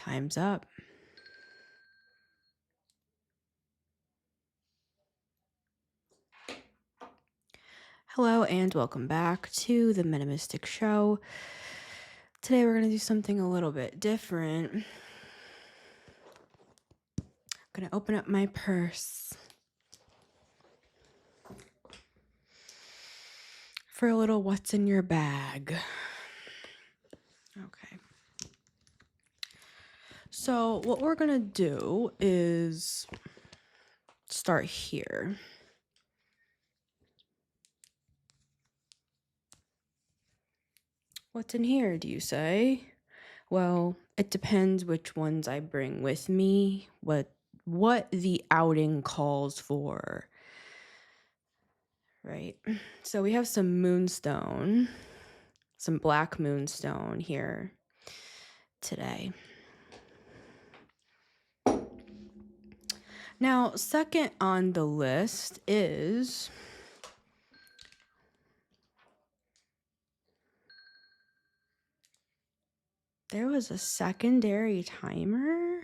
Time's up. Hello and welcome back to the Metamystic Show. Today we're going to do something a little bit different. I'm going to open up my purse for a little what's in your bag. Okay. So what we're going to do is start here. What's in here, do you say? Well, it depends which ones I bring with me, what the outing calls for. Right? So we have some moonstone, some black moonstone here today. Now, second on the list is there was a secondary timer.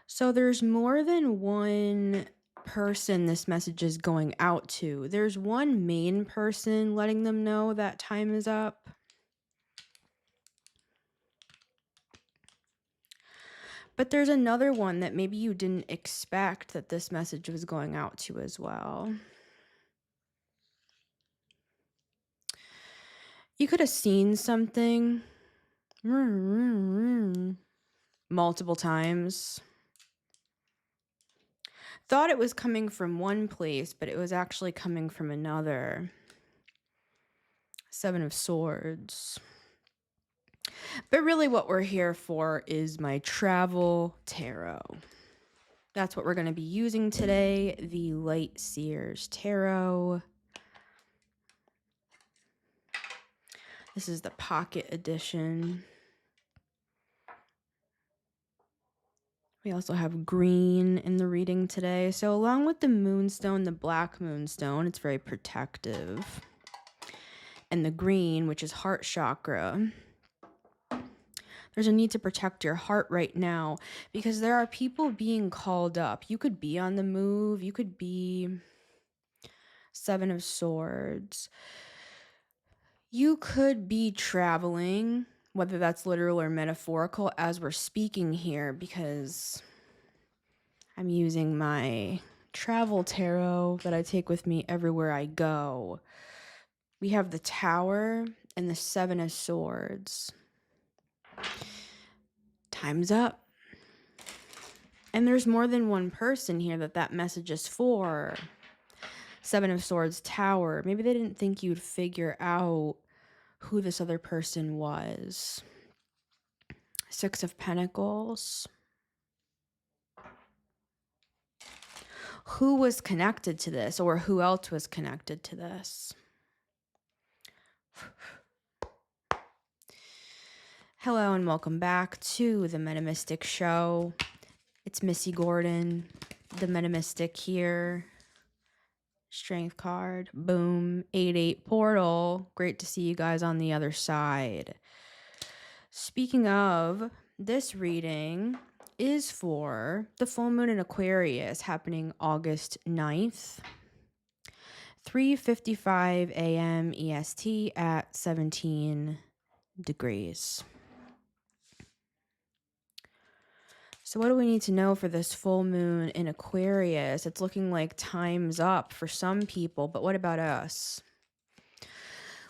So there's more than one person this message is going out to. There's one main person letting them know that time is up. But there's another one that maybe you didn't expect that this message was going out to as well. You could have seen something multiple times. Thought it was coming from one place, but it was actually coming from another. Seven of Swords. But really what we're here for is my travel tarot. That's what we're going to be using today, the Light Seers Tarot. This is the pocket edition. We also have green in the reading today. So along with the moonstone, the black moonstone, it's very protective. And the green, which is heart chakra. There's a need to protect your heart right now because there are people being called up. You could be on the move. You could be Seven of Swords. You could be traveling, whether that's literal or metaphorical, as we're speaking here, because I'm using my travel tarot that I take with me everywhere I go. We have the Tower and the Seven of Swords. Time's up. And there's more than one person here that message is for. Seven of Swords, Tower. Maybe they didn't think you'd figure out who this other person was. Six of Pentacles. Who was connected to this, or who else was connected to this? Hello and welcome back to the Metamystic Show. It's Missy Gordon, the Metamystic here. Strength card. Boom. 8-8 portal. Great to see you guys on the other side. Speaking of, this reading is for the full moon in Aquarius happening August 9th. 3:55 a.m. EST at 17 degrees. So what do we need to know for this full moon in Aquarius? It's looking like time's up for some people, but what about us?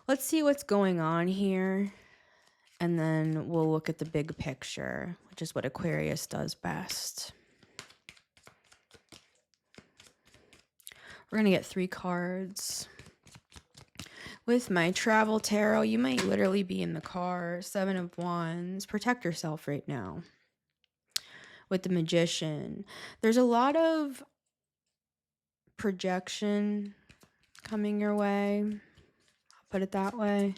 Let's see what's going on here, and then we'll look at the big picture, which is what Aquarius does best. We're going to get 3 cards. With my travel tarot, you might literally be in the car. 7 of Wands. Protect yourself right now. With the Magician, there's a lot of projection coming your way. I'll put it that way.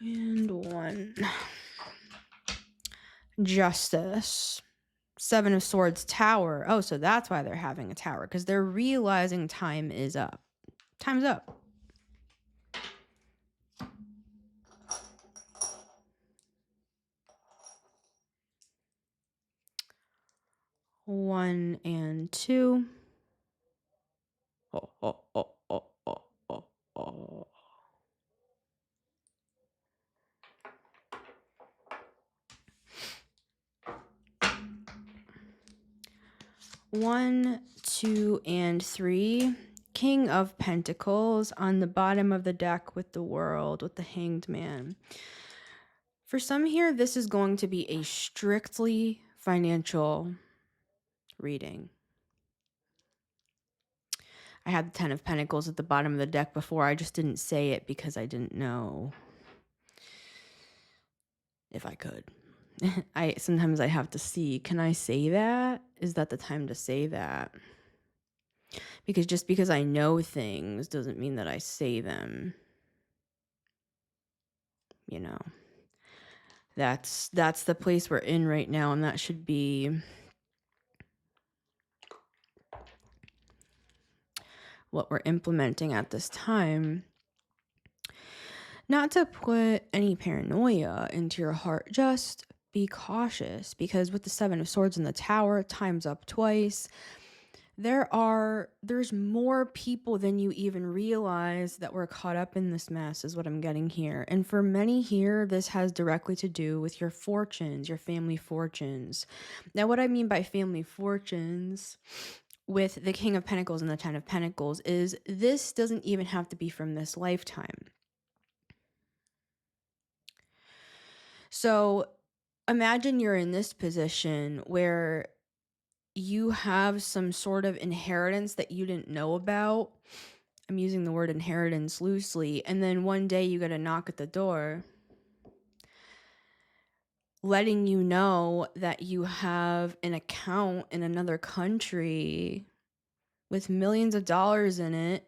And 1. Justice. 7 of Swords, Tower. Oh, so that's why they're having a tower, because they're realizing time is up. Time's up. 1 and 2. Oh, oh, oh, oh, oh, oh, oh. One, 2, and 3. King of Pentacles on the bottom of the deck with the World, with the Hanged Man. For some here, this is going to be a strictly financial reading. I had the 10 of Pentacles at the bottom of the deck before. I just didn't say it because I didn't know if I could. Sometimes I have to see, can I say that? Is that the time to say that? Because just because I know things doesn't mean that I say them. You know. That's the place we're in right now, and that should be what we're implementing at this time. Not to put any paranoia into your heart, just be cautious, because with the 7 of Swords in the Tower, time's up twice. There's more people than you even realize that were caught up in this mess, is what I'm getting here. And for many here, this has directly to do with your fortunes, your family fortunes. Now, what I mean by family fortunes with the King of Pentacles and the 10 of Pentacles is this doesn't even have to be from this lifetime. So imagine you're in this position where you have some sort of inheritance that you didn't know about. I'm using the word inheritance loosely. And then one day you get a knock at the door letting you know that you have an account in another country with millions of dollars in it,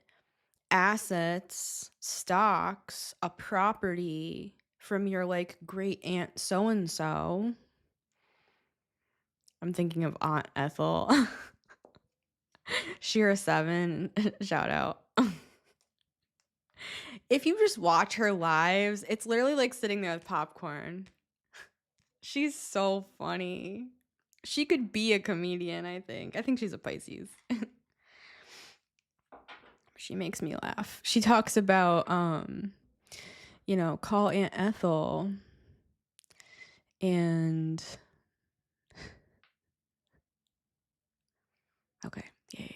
assets, stocks, a property from your like great aunt so-and-so. I'm thinking of Aunt Ethel. Shira 7, shout out. If you just watch her lives, it's literally like sitting there with popcorn. She's so funny. She could be a comedian, I think. I think she's a Pisces. She makes me laugh. She talks about, call Aunt Ethel. And okay, yeah.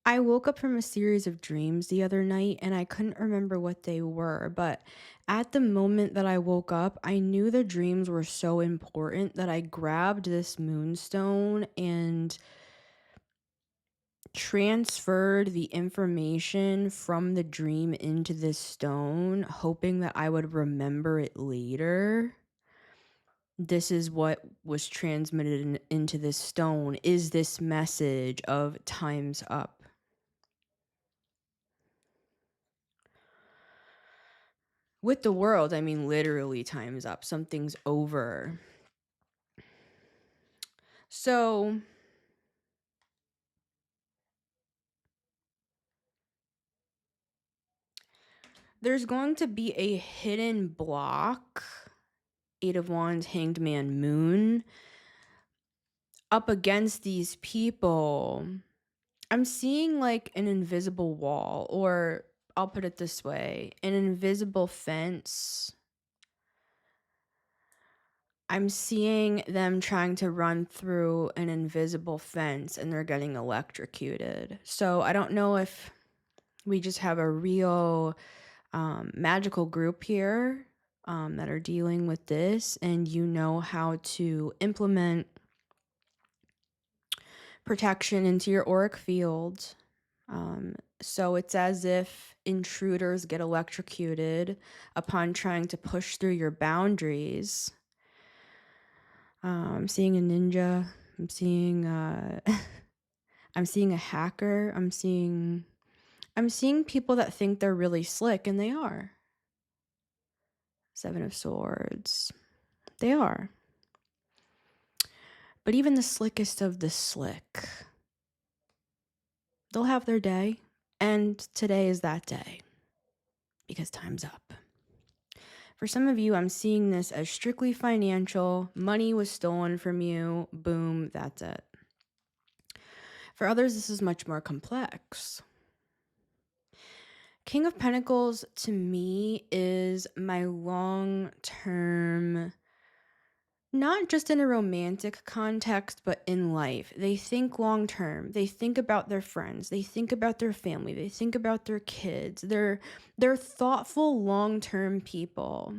I woke up from a series of dreams the other night and I couldn't remember what they were, but at the moment that I woke up, I knew the dreams were so important that I grabbed this moonstone and transferred the information from the dream into this stone, hoping that I would remember it later. This is what was transmitted into this stone, is this message of time's up. With the World, I mean literally time's up. Something's over. So there's going to be a hidden block, 8 of Wands, Hanged Man, Moon, up against these people. I'm seeing like an invisible wall, or I'll put it this way, an invisible fence. I'm seeing them trying to run through an invisible fence and they're getting electrocuted. So I don't know if we just have a real magical group here that are dealing with this, and you know how to implement protection into your auric field. So it's as if intruders get electrocuted upon trying to push through your boundaries. I'm seeing a ninja. I'm seeing I'm seeing a hacker. I'm seeing people that think they're really slick, and they are. Seven of Swords. They are. But even the slickest of the slick, they'll have their day. And today is that day. Because time's up. For some of you, I'm seeing this as strictly financial. Money was stolen from you. Boom, that's it. For others, this is much more complex. King of Pentacles, to me, is my long-term, not just in a romantic context, but in life. They think long-term. They think about their friends. They think about their family. They think about their kids. They're thoughtful, long-term people.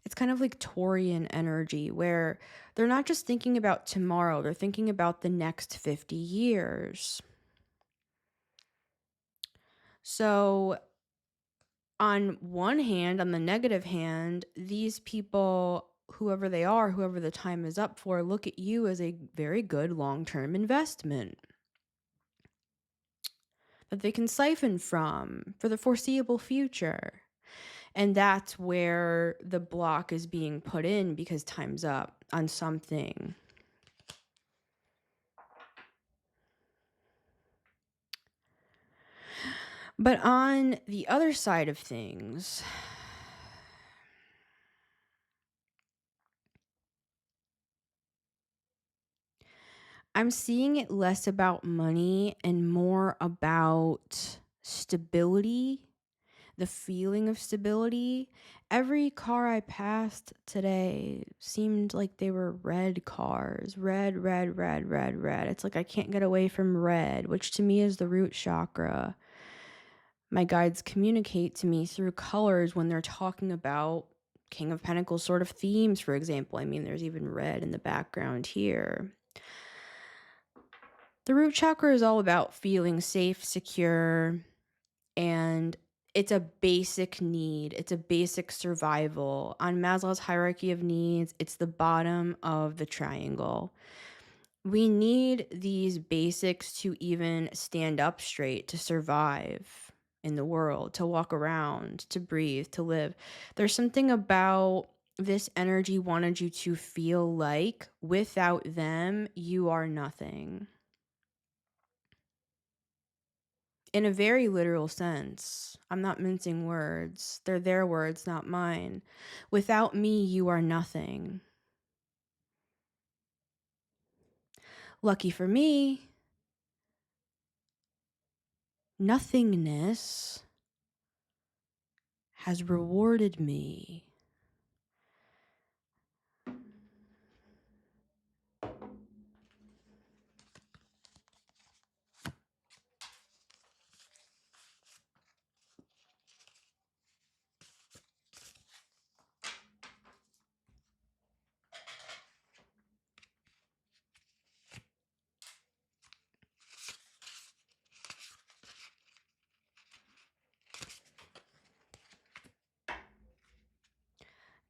It's kind of like Taurian energy where they're not just thinking about tomorrow, they're thinking about the next 50 years. So on one hand, on the negative hand, these people, whoever they are, whoever the time is up for, look at you as a very good long-term investment that they can siphon from for the foreseeable future. And that's where the block is being put in because time's up on something. But on the other side of things, I'm seeing it less about money and more about stability, the feeling of stability. Every car I passed today seemed like they were red cars. Red, red, red, red, red. It's like I can't get away from red, which to me is the root chakra. My guides communicate to me through colors when they're talking about King of Pentacles sort of themes, for example. I mean, there's even red in the background here. The root chakra is all about feeling safe, secure, and it's a basic need. It's a basic survival. On Maslow's hierarchy of needs, it's the bottom of the triangle. We need these basics to even stand up straight, to survive in the world, to walk around, to breathe, to live. There's something about this energy wanted you to feel like without them, you are nothing. In a very literal sense. I'm not mincing words. They're their words, not mine. Without me, you are nothing. Lucky for me, nothingness has rewarded me.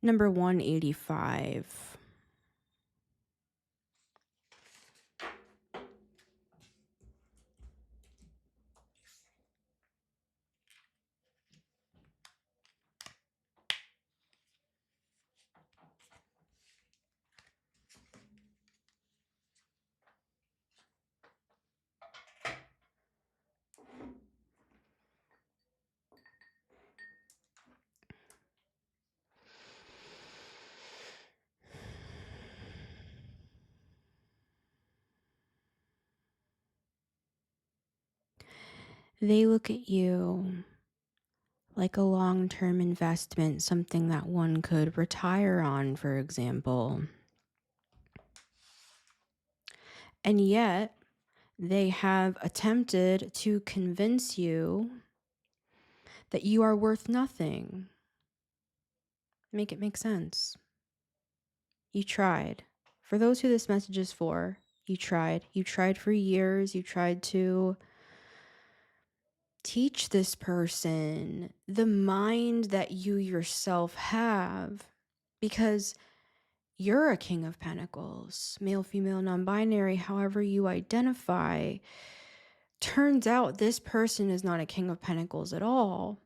Number 185. They look at you like a long-term investment, something that one could retire on, for example. And yet, they have attempted to convince you that you are worth nothing. Make it make sense. You tried. For those who this message is for, you tried. You tried for years. You tried to teach this person the mind that you yourself have, because you're a King of Pentacles, male, female, non-binary, however you identify. Turns out this person is not a King of Pentacles at all.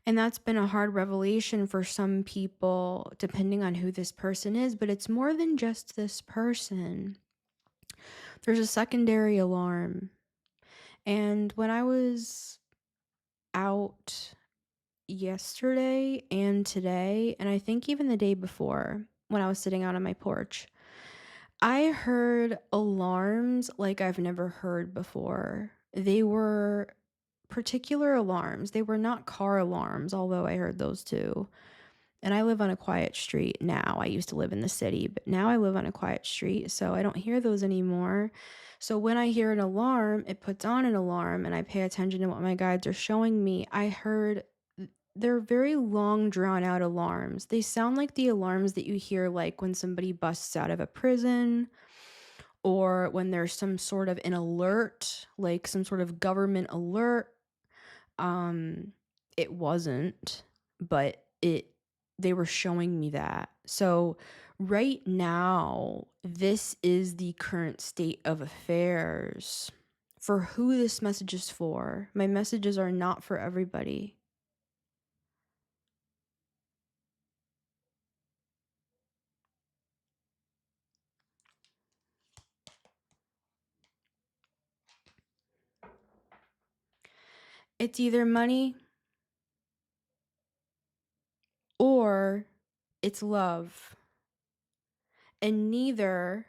And that's been a hard revelation for some people, depending on who this person is, but it's more than just this person. There's a secondary alarm. And when I was out yesterday and today, and I think even the day before, when I was sitting out on my porch, I heard alarms like I've never heard before. They were particular alarms. They were not car alarms, although I heard those too. And I live on a quiet street now. I used to live in the city, but now I live on a quiet street, so I don't hear those anymore. So when I hear an alarm, it puts on an alarm and I pay attention to what my guides are showing me. I heard they're very long, drawn out alarms. They sound like the alarms that you hear like when somebody busts out of a prison or when there's some sort of an alert, like some sort of government alert. Um, it wasn't, but they were showing me that. So right now, this is the current state of affairs for who this message is for. My messages are not for everybody. It's either money or it's love. And neither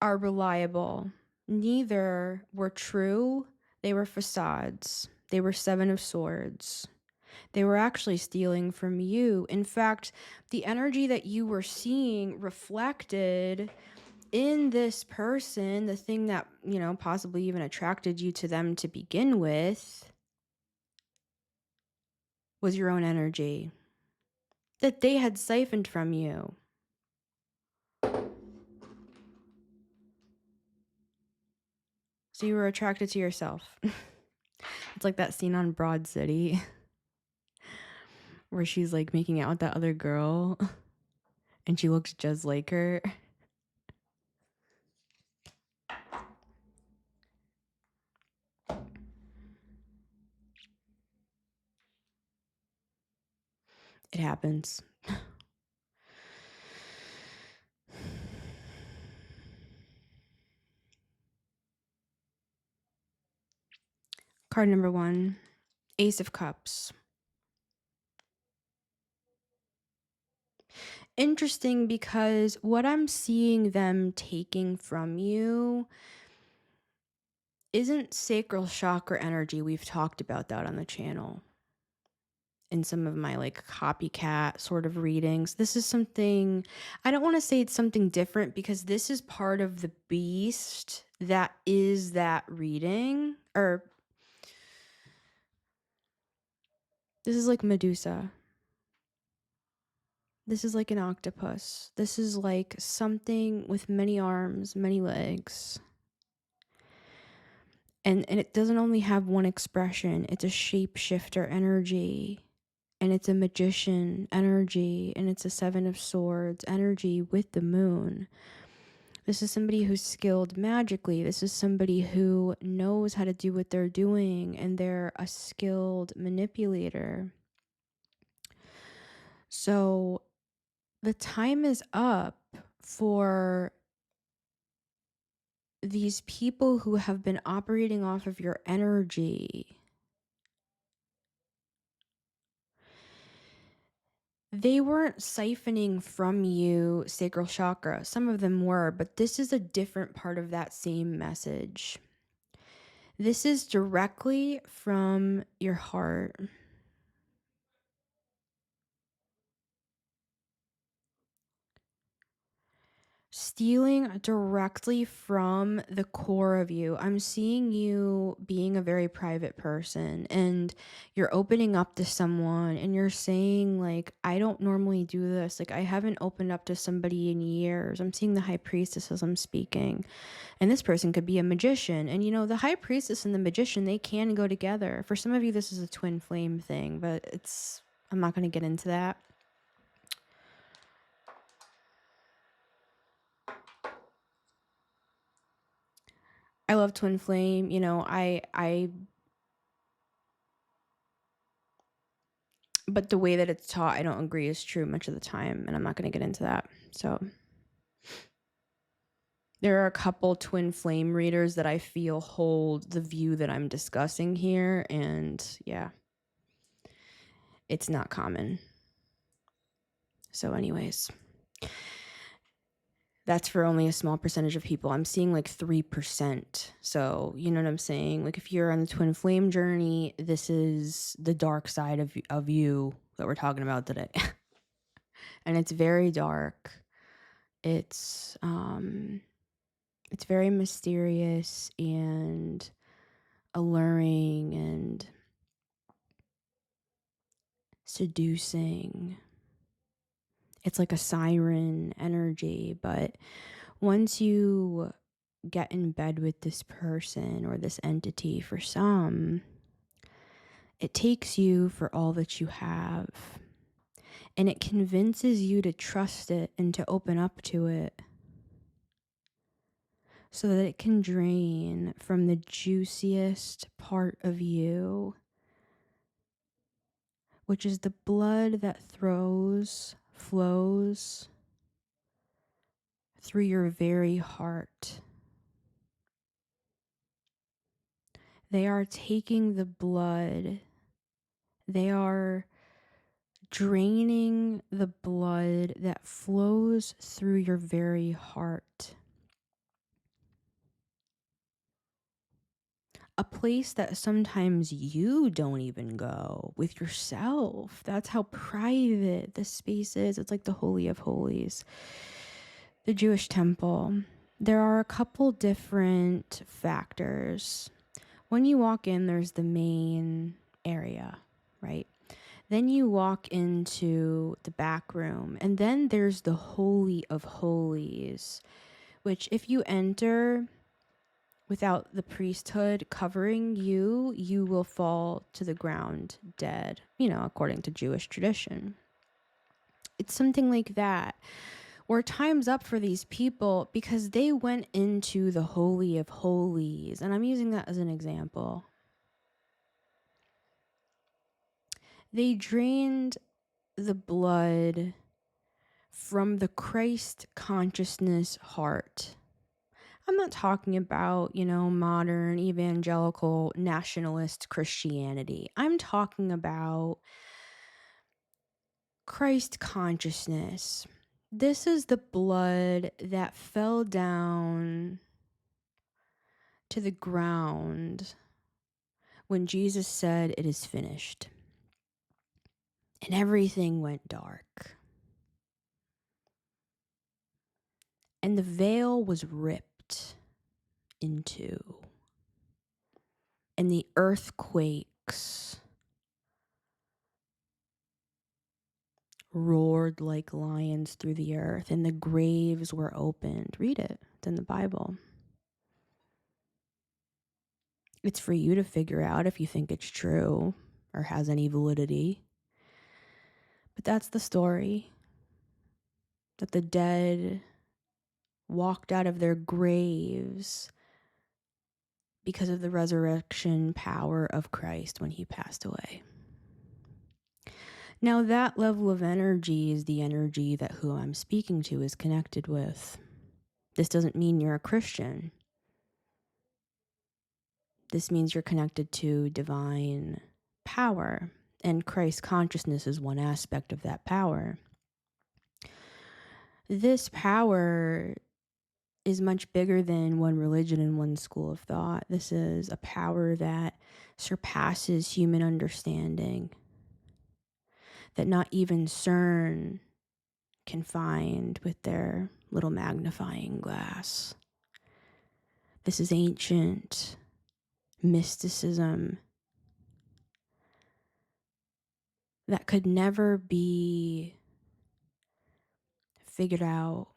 are reliable. Neither were true. They were facades. They were Seven of Swords. They were actually stealing from you. In fact, the energy that you were seeing reflected in this person, the thing that, possibly even attracted you to them to begin with, was your own energy that they had siphoned from you. So you were attracted to yourself. It's like that scene on Broad City where she's like making out with that other girl and she looks just like her. It happens. Card number 1, Ace of Cups. Interesting, because what I'm seeing them taking from you isn't sacral chakra energy. We've talked about that on the channel in some of my like copycat sort of readings. This is something, I don't want to say it's something different, because this is part of the beast that is that reading. Or this is like Medusa. This is like an octopus. This is like something with many arms, many legs. And it doesn't only have one expression. It's a shapeshifter energy. And it's a magician energy. And it's a Seven of Swords energy with the moon. This is somebody who's skilled magically. This is somebody who knows how to do what they're doing. And they're a skilled manipulator. So the time is up for these people who have been operating off of your energy. They weren't siphoning from you sacral chakra. Some of them were, but this is a different part of that same message. This is directly from your heart. Stealing directly from the core of you. I'm seeing you being a very private person, and you're opening up to someone and you're saying like, I don't normally do this. Like, I haven't opened up to somebody in years. I'm seeing the High Priestess as I'm speaking, and this person could be a magician. And the High Priestess and the magician, they can go together. For some of you, this is a twin flame thing, but I'm not going to get into that. I love twin flame. I But the way that it's taught, I don't agree is true much of the time, and I'm not going to get into that. So there are a couple twin flame readers that I feel hold the view that I'm discussing here, and yeah, it's not common. So anyways, that's for only a small percentage of people. I'm seeing like 3%. So, you know what I'm saying? Like if you're on the twin flame journey, this is the dark side of you that we're talking about today. And it's very dark. It's very mysterious and alluring and seducing. It's like a siren energy, but once you get in bed with this person or this entity, for some, it takes you for all that you have, and it convinces you to trust it and to open up to it so that it can drain from the juiciest part of you, which is the blood that flows through your very heart. They are taking the blood, they are draining the blood that flows through your very heart. A place that sometimes you don't even go with yourself. That's how private this space is. It's like the Holy of Holies, the Jewish temple. There are a couple different factors. When you walk in, there's the main area, right? Then you walk into the back room, and then there's the Holy of Holies, which if you enter without the priesthood covering you, you will fall to the ground dead, according to Jewish tradition. It's something like that, where time's up for these people because they went into the Holy of Holies, and I'm using that as an example. They drained the blood from the Christ consciousness heart. I'm not talking about, modern evangelical nationalist Christianity. I'm talking about Christ consciousness. This is the blood that fell down to the ground when Jesus said, "It is finished." And everything went dark. And the veil was ripped in two. And the earthquakes roared like lions through the earth, and the graves were opened. Read it. It's in the Bible. It's for you to figure out if you think it's true or has any validity. But that's the story. That the dead walked out of their graves because of the resurrection power of Christ when he passed away. Now, that level of energy is the energy that who I'm speaking to is connected with. This doesn't mean you're a Christian. This means you're connected to divine power, and Christ consciousness is one aspect of that power. This power is much bigger than one religion and one school of thought. This is a power that surpasses human understanding, that not even CERN can find with their little magnifying glass. This is ancient mysticism that could never be figured out.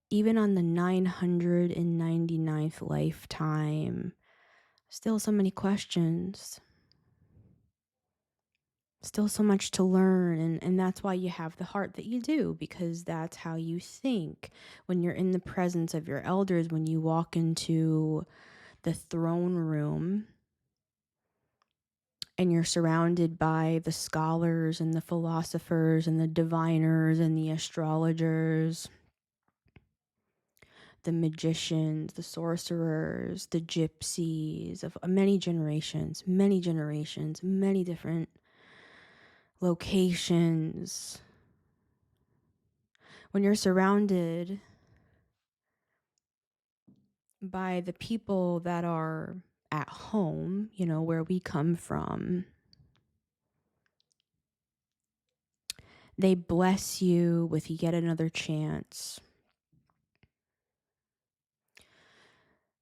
Even on the 999th lifetime, still so many questions. Still so much to learn, and that's why you have the heart that you do, because that's how you think. When you're in the presence of your elders, when you walk into the throne room, And you're surrounded by the scholars and the philosophers and the diviners and the astrologers, the magicians, the sorcerers, the gypsies of many generations, many different locations. When you're surrounded by the people that are at home, where we come from, they bless you with yet another chance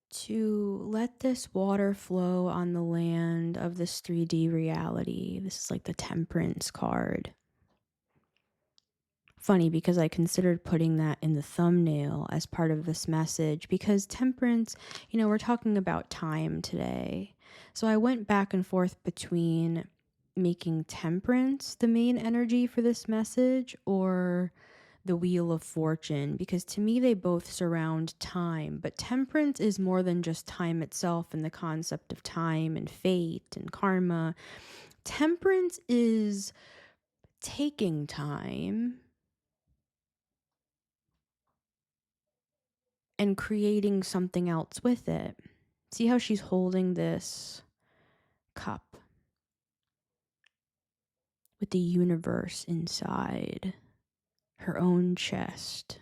to let this water flow on the land of this 3D reality. This is like the temperance card. Funny, because I considered putting that in the thumbnail as part of this message, because temperance, we're talking about time today. So I went back and forth between making temperance the main energy for this message or the Wheel of Fortune, because to me they both surround time, but temperance is more than just time itself and the concept of time and fate and karma. Temperance is taking time and creating something else with it. See how she's holding this cup with the universe inside her own chest.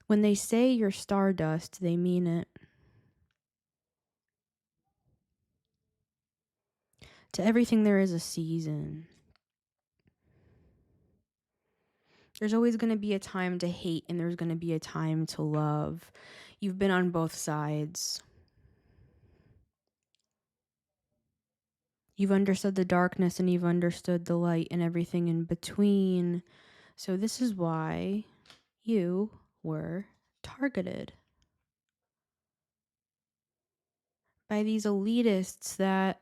When they say you're stardust, they mean it. To everything there is a season. There's always going to be a time to hate and there's going to be a time to love. You've been on both sides. You've understood the darkness and you've understood the light and everything in between. So this is why you were targeted by these elitists that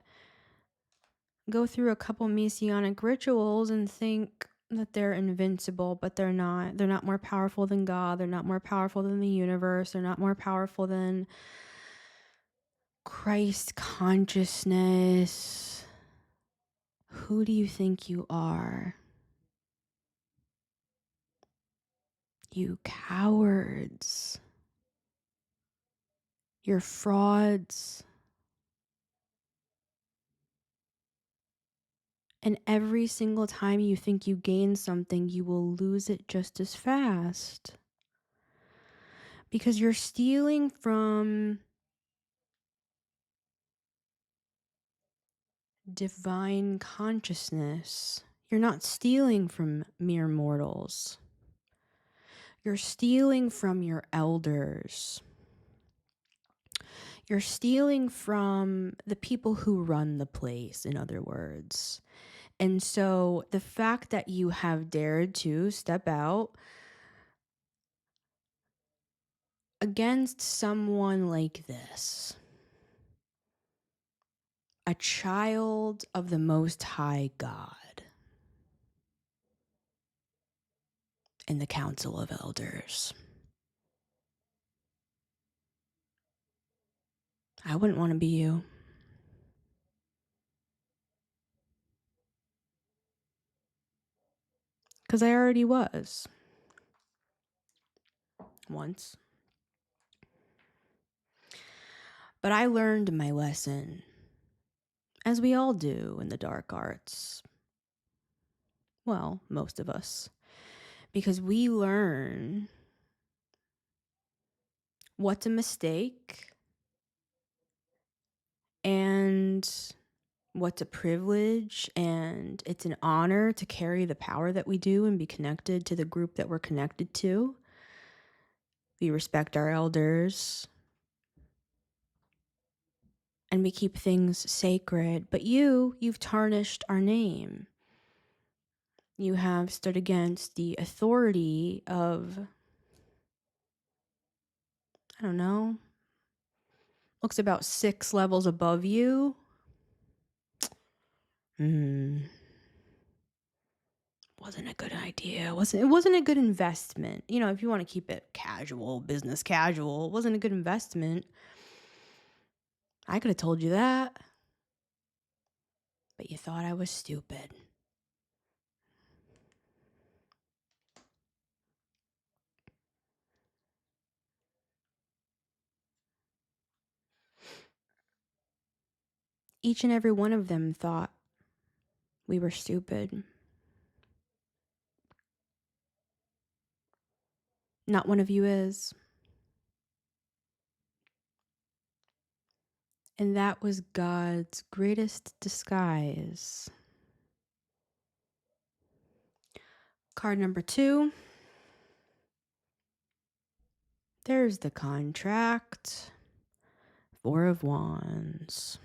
go through a couple messianic rituals and think that they're invincible, but they're not. They're not more powerful than God. They're not more powerful than the universe. They're not more powerful than Christ consciousness. Who do you think you are? You cowards. You're frauds. And every single time you think you gain something, you will lose it just as fast. Because you're stealing from divine consciousness. You're not stealing from mere mortals. You're stealing from your elders. You're stealing from the people who run the place, in other words. And so the fact that you have dared to step out against someone like this, a child of the Most High God in the Council of Elders, I wouldn't want to be you. Because I already was. Once. But I learned my lesson, as we all do in the dark arts. Well, most of us. Because we learn what's a mistake and what's a privilege, and it's an honor to carry the power that we do and be connected to the group that we're connected to. We respect our elders and we keep things sacred. But you've tarnished our name. You have stood against the authority of, I don't know, looks about 6 levels above you. Wasn't a good idea. It wasn't a good investment. If you want to keep it casual, business casual, it wasn't a good investment. I could have told you that. But you thought I was stupid. Each and every one of them thought we were stupid. Not one of you is. And that was God's greatest disguise. Card number 2. There's the contract. 4 of Wands.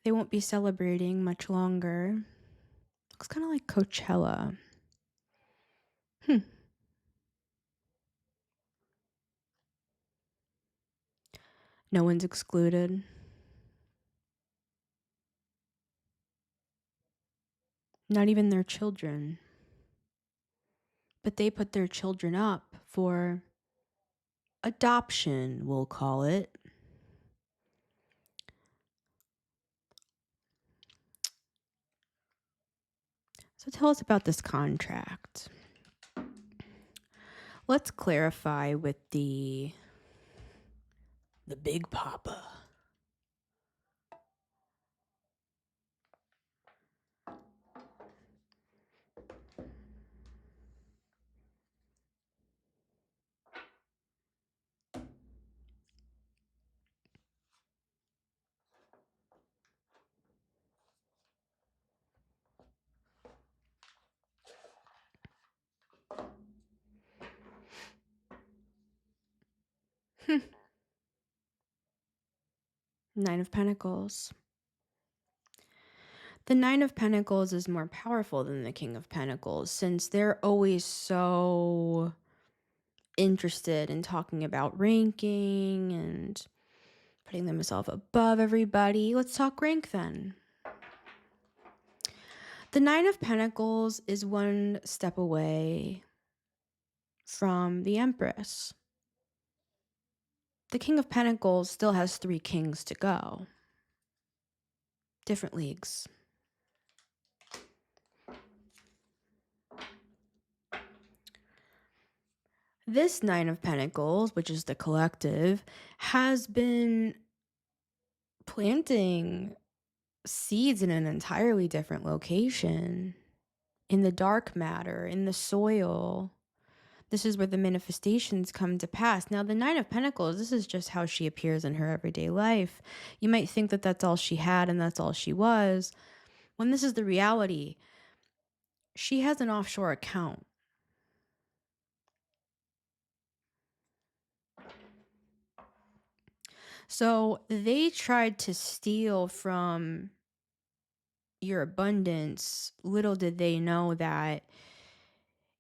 They won't be celebrating much longer. Looks kind of like Coachella. No one's excluded. Not even their children. But they put their children up for adoption, we'll call it. So tell us about this contract. Let's clarify with the Big Papa. Nine of Pentacles. The Nine of Pentacles is more powerful than the King of Pentacles, since they're always so interested in talking about ranking and putting themselves above everybody. Let's talk rank then. The Nine of Pentacles is one step away from the Empress. The King of Pentacles still has 3 kings to go. Different leagues. This Nine of Pentacles, which is the collective, has been planting seeds in an entirely different location. In the dark matter, in the soil. This is where the manifestations come to pass. Now, the Nine of Pentacles, this is just how she appears in her everyday life. You might think that that's all she had and that's all she was, when this is the reality. She has an offshore account. So they tried to steal from your abundance. Little did they know that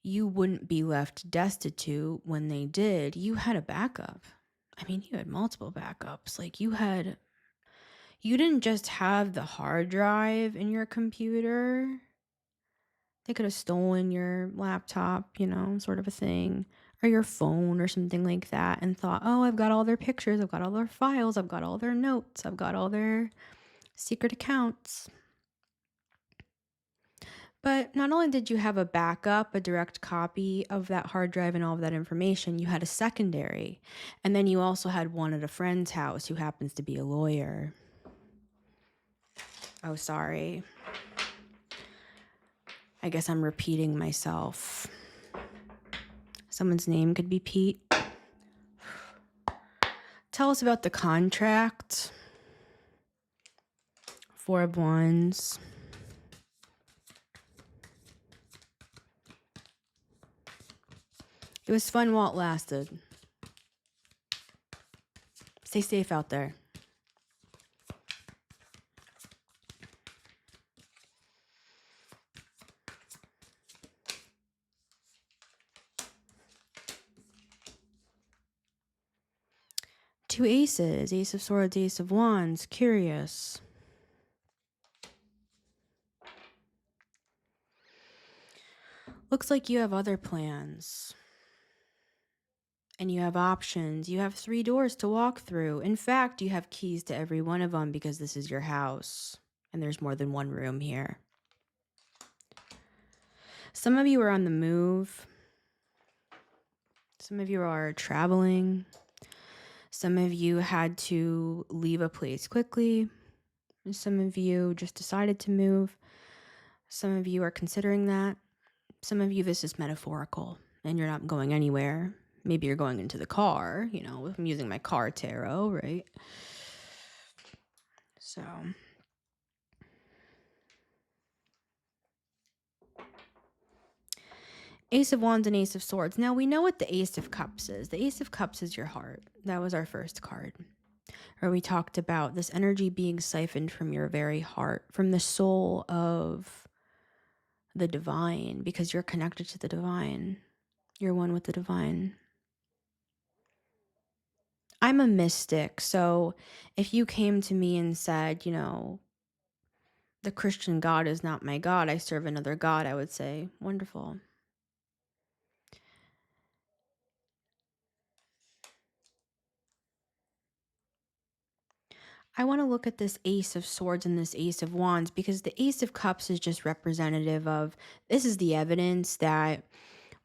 you wouldn't be left destitute when they did. You had a backup. I mean, you had multiple backups. Like you didn't just have the hard drive in your computer. They could have stolen your laptop, sort of a thing, or your phone or something like that, and thought, oh, I've got all their pictures, I've got all their files, I've got all their notes, I've got all their secret accounts. But not only did you have a backup, a direct copy of that hard drive and all of that information, you had a secondary. And then you also had one at a friend's house who happens to be a lawyer. Oh, sorry. I guess I'm repeating myself. Someone's name could be Pete. Tell us about the contract. 4 of Wands. It was fun while it lasted. Stay safe out there. Two aces. Ace of Swords, Ace of Wands. Curious. Looks like you have other plans. And you have options. You have 3 doors to walk through. In fact, you have keys to every one of them because this is your house and there's more than one room here. Some of you are on the move. Some of you are traveling. Some of you had to leave a place quickly. Some of you just decided to move. Some of you are considering that. Some of you, this is metaphorical and you're not going anywhere. Maybe you're going into the car, I'm using my car tarot, right? So, Ace of Wands and Ace of Swords. Now, we know what the Ace of Cups is. The Ace of Cups is your heart. That was our first card. Where we talked about this energy being siphoned from your very heart, from the soul of the divine, because you're connected to the divine. You're one with the divine. I'm a mystic, so if you came to me and said, the Christian God is not my God, I serve another God, I would say, wonderful. I want to look at this Ace of Swords and this Ace of Wands because the Ace of Cups is just representative of, this is the evidence that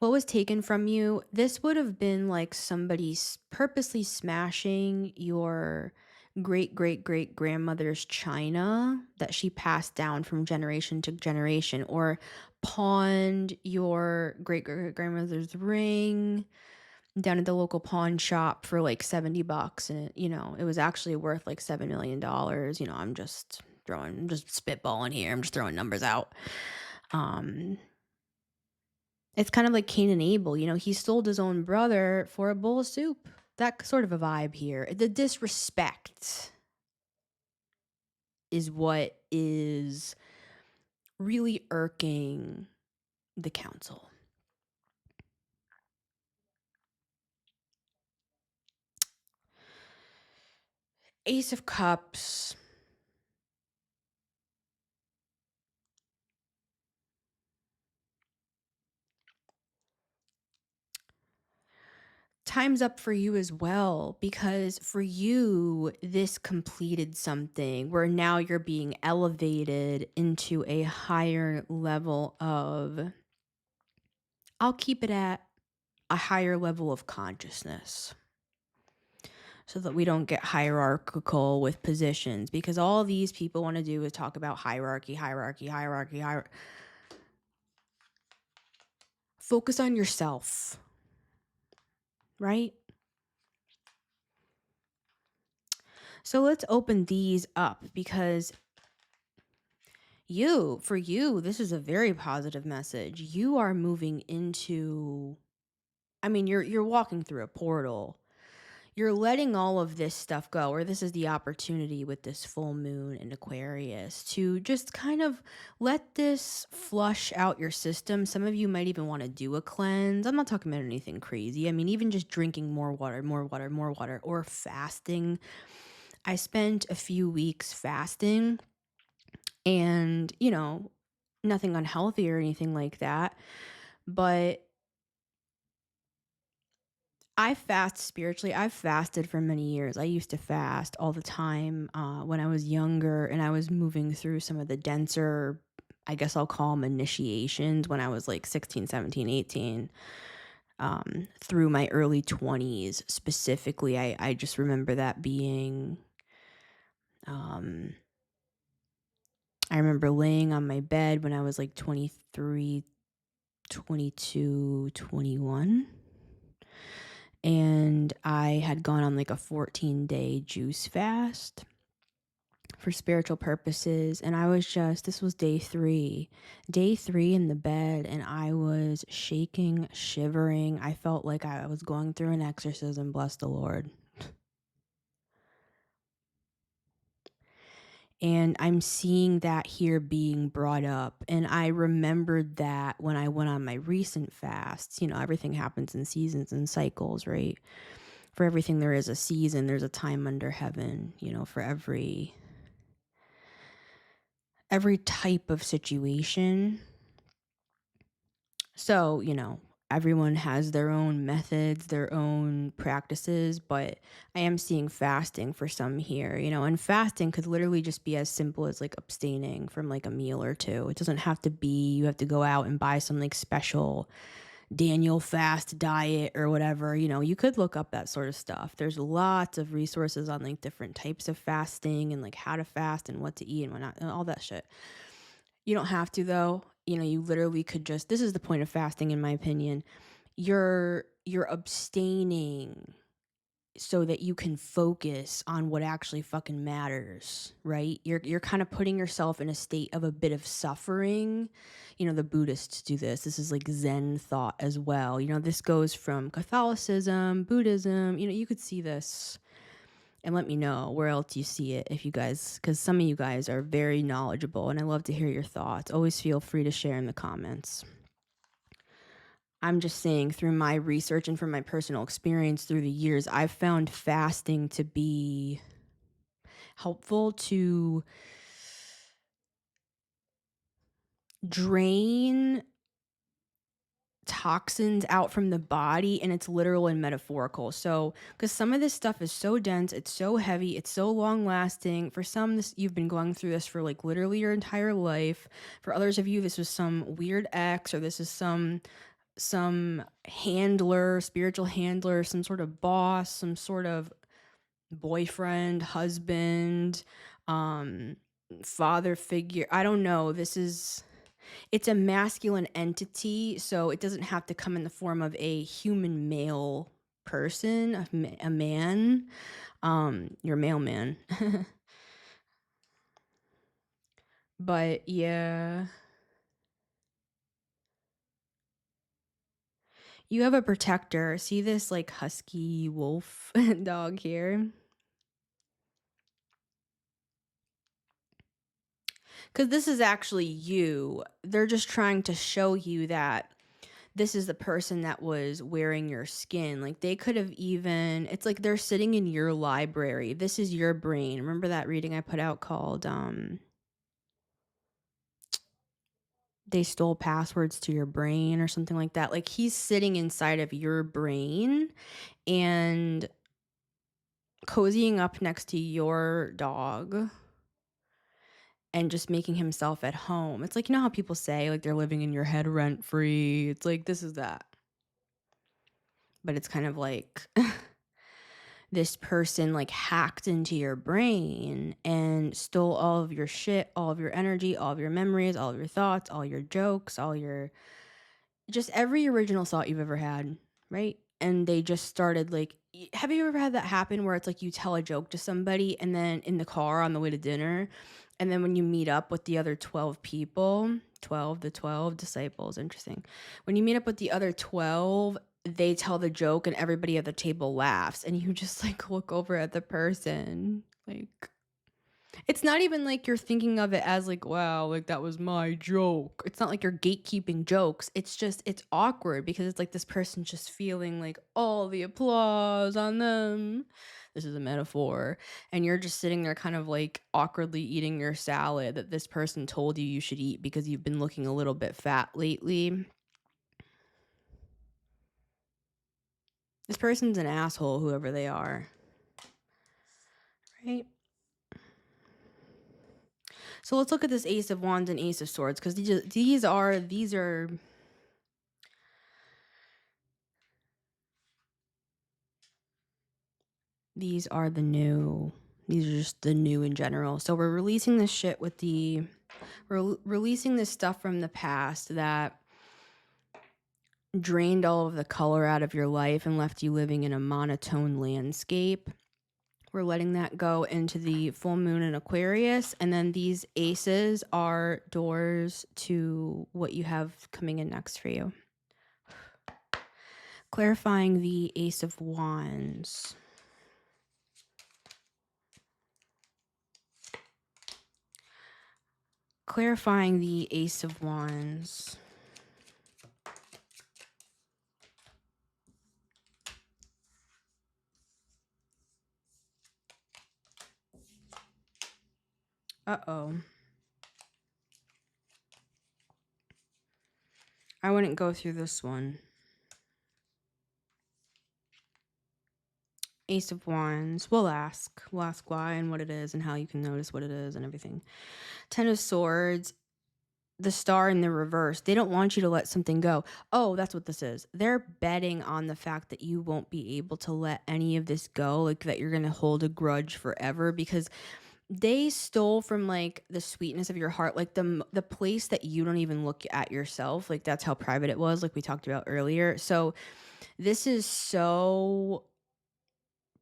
what was taken from you. This would have been like somebody purposely smashing your great great great grandmother's china that she passed down from generation to generation, or pawned your great great grandmother's ring down at the local pawn shop for like $70, and it was actually worth like $7 million. I'm just spitballing here, I'm just throwing numbers out. It's kind of like Cain and Abel, he sold his own brother for a bowl of soup. That sort of a vibe here. The disrespect is what is really irking the council. Ace of Cups. Time's up for you as well, because for you, this completed something where now you're being elevated into a higher level of, I'll keep it at a higher level of consciousness, so that we don't get hierarchical with positions, because all these people want to do is talk about hierarchy. Focus on yourself, right? So let's open these up, because for you, this is a very positive message. You are moving into, you're walking through a portal. You're letting all of this stuff go, or this is the opportunity with this full moon in Aquarius to just kind of let this flush out your system. Some of you might even want to do a cleanse. I'm not talking about anything crazy. Even just drinking more water, or fasting. I spent a few weeks fasting, and, nothing unhealthy or anything like that, but I fast spiritually. I've fasted for many years. I used to fast all the time when I was younger, and I was moving through some of the denser, I guess I'll call them initiations, when I was like 16, 17, 18, through my early 20s specifically. I just remember that being, I remember laying on my bed when I was like 23, 22, 21. And I had gone on like a 14-day juice fast for spiritual purposes. And this was day 3 in the bed. And I was shaking, shivering. I felt like I was going through an exorcism, bless the Lord. And I'm seeing that here being brought up. And I remembered that when I went on my recent fasts. Everything happens in seasons and cycles, right? For everything there is a season, there's a time under heaven, for every type of situation. So, everyone has their own methods, their own practices, but I am seeing fasting for some here, and fasting could literally just be as simple as like abstaining from like a meal or two. It doesn't have to be, you have to go out and buy some like special Daniel fast diet or whatever. You could look up that sort of stuff. There's lots of resources on like different types of fasting and like how to fast and what to eat and what not, and all that shit. You don't have to though. You literally could just, this is the point of fasting in my opinion. You're abstaining so that you can focus on what actually fucking matters, right? You're kind of putting yourself in a state of a bit of suffering. The Buddhists do this. This is like Zen thought as well. This goes from Catholicism, Buddhism. You could see this and let me know where else you see it if you guys, because some of you guys are very knowledgeable and I love to hear your thoughts. Always feel free to share in the comments. I'm just saying through my research and from my personal experience through the years, I've found fasting to be helpful to drain toxins out from the body, and it's literal and metaphorical. So because some of this stuff is so dense, it's so heavy, it's so long lasting. For some, you've been going through this for like literally your entire life. For others of you, this was some weird ex, or this is some handler, spiritual handler, some sort of boss, some sort of boyfriend, husband, father figure. I don't know. It's a masculine entity, so it doesn't have to come in the form of a human male person, a man, your mailman. But yeah, you have a protector. See this like husky wolf dog here? Because this is actually you. They're just trying to show you that this is the person that was wearing your skin. Like they could have even, it's like they're sitting in your library. This is your brain. Remember that reading I put out called They Stole Passwords to Your Brain or something like that? Like he's sitting inside of your brain and cozying up next to your dog and just making himself at home. It's like, how people say like they're living in your head rent free. It's like this is that. But it's kind of like this person like hacked into your brain and stole all of your shit, all of your energy, all of your memories, all of your thoughts, all your jokes, just every original thought you've ever had, right? And they just started like, have you ever had that happen where it's like you tell a joke to somebody and then in the car on the way to dinner, and then when you meet up with the other 12 people, 12 disciples, interesting. When you meet up with the other 12, they tell the joke and everybody at the table laughs and you just like look over at the person like, it's not even like you're thinking of it as like, wow, like that was my joke. It's not like you're gatekeeping jokes. It's just, it's awkward because it's like this person's just feeling like all the applause on them. This is a metaphor. And you're just sitting there kind of like awkwardly eating your salad that this person told you should eat because you've been looking a little bit fat lately. This person's an asshole, whoever they are. Right? So let's look at this Ace of Wands and Ace of Swords, because these are the new. These are just the new in general. So we're releasing this shit with we're releasing this stuff from the past that drained all of the color out of your life and left you living in a monotone landscape. We're letting that go into the full moon in Aquarius. And then these aces are doors to what you have coming in next for you. Clarifying the Ace of Wands. Clarifying the Ace of Wands. Uh-oh. I wouldn't go through this one. Ace of Wands. We'll ask. We'll ask why and what it is and how you can notice what it is and everything. Ten of Swords. The Star in the reverse. They don't want you to let something go. Oh, that's what this is. They're betting on the fact that you won't be able to let any of this go, like that you're going to hold a grudge forever, because they stole from like the sweetness of your heart, like the place that you don't even look at yourself. Like that's how private it was, like we talked about earlier. So this is so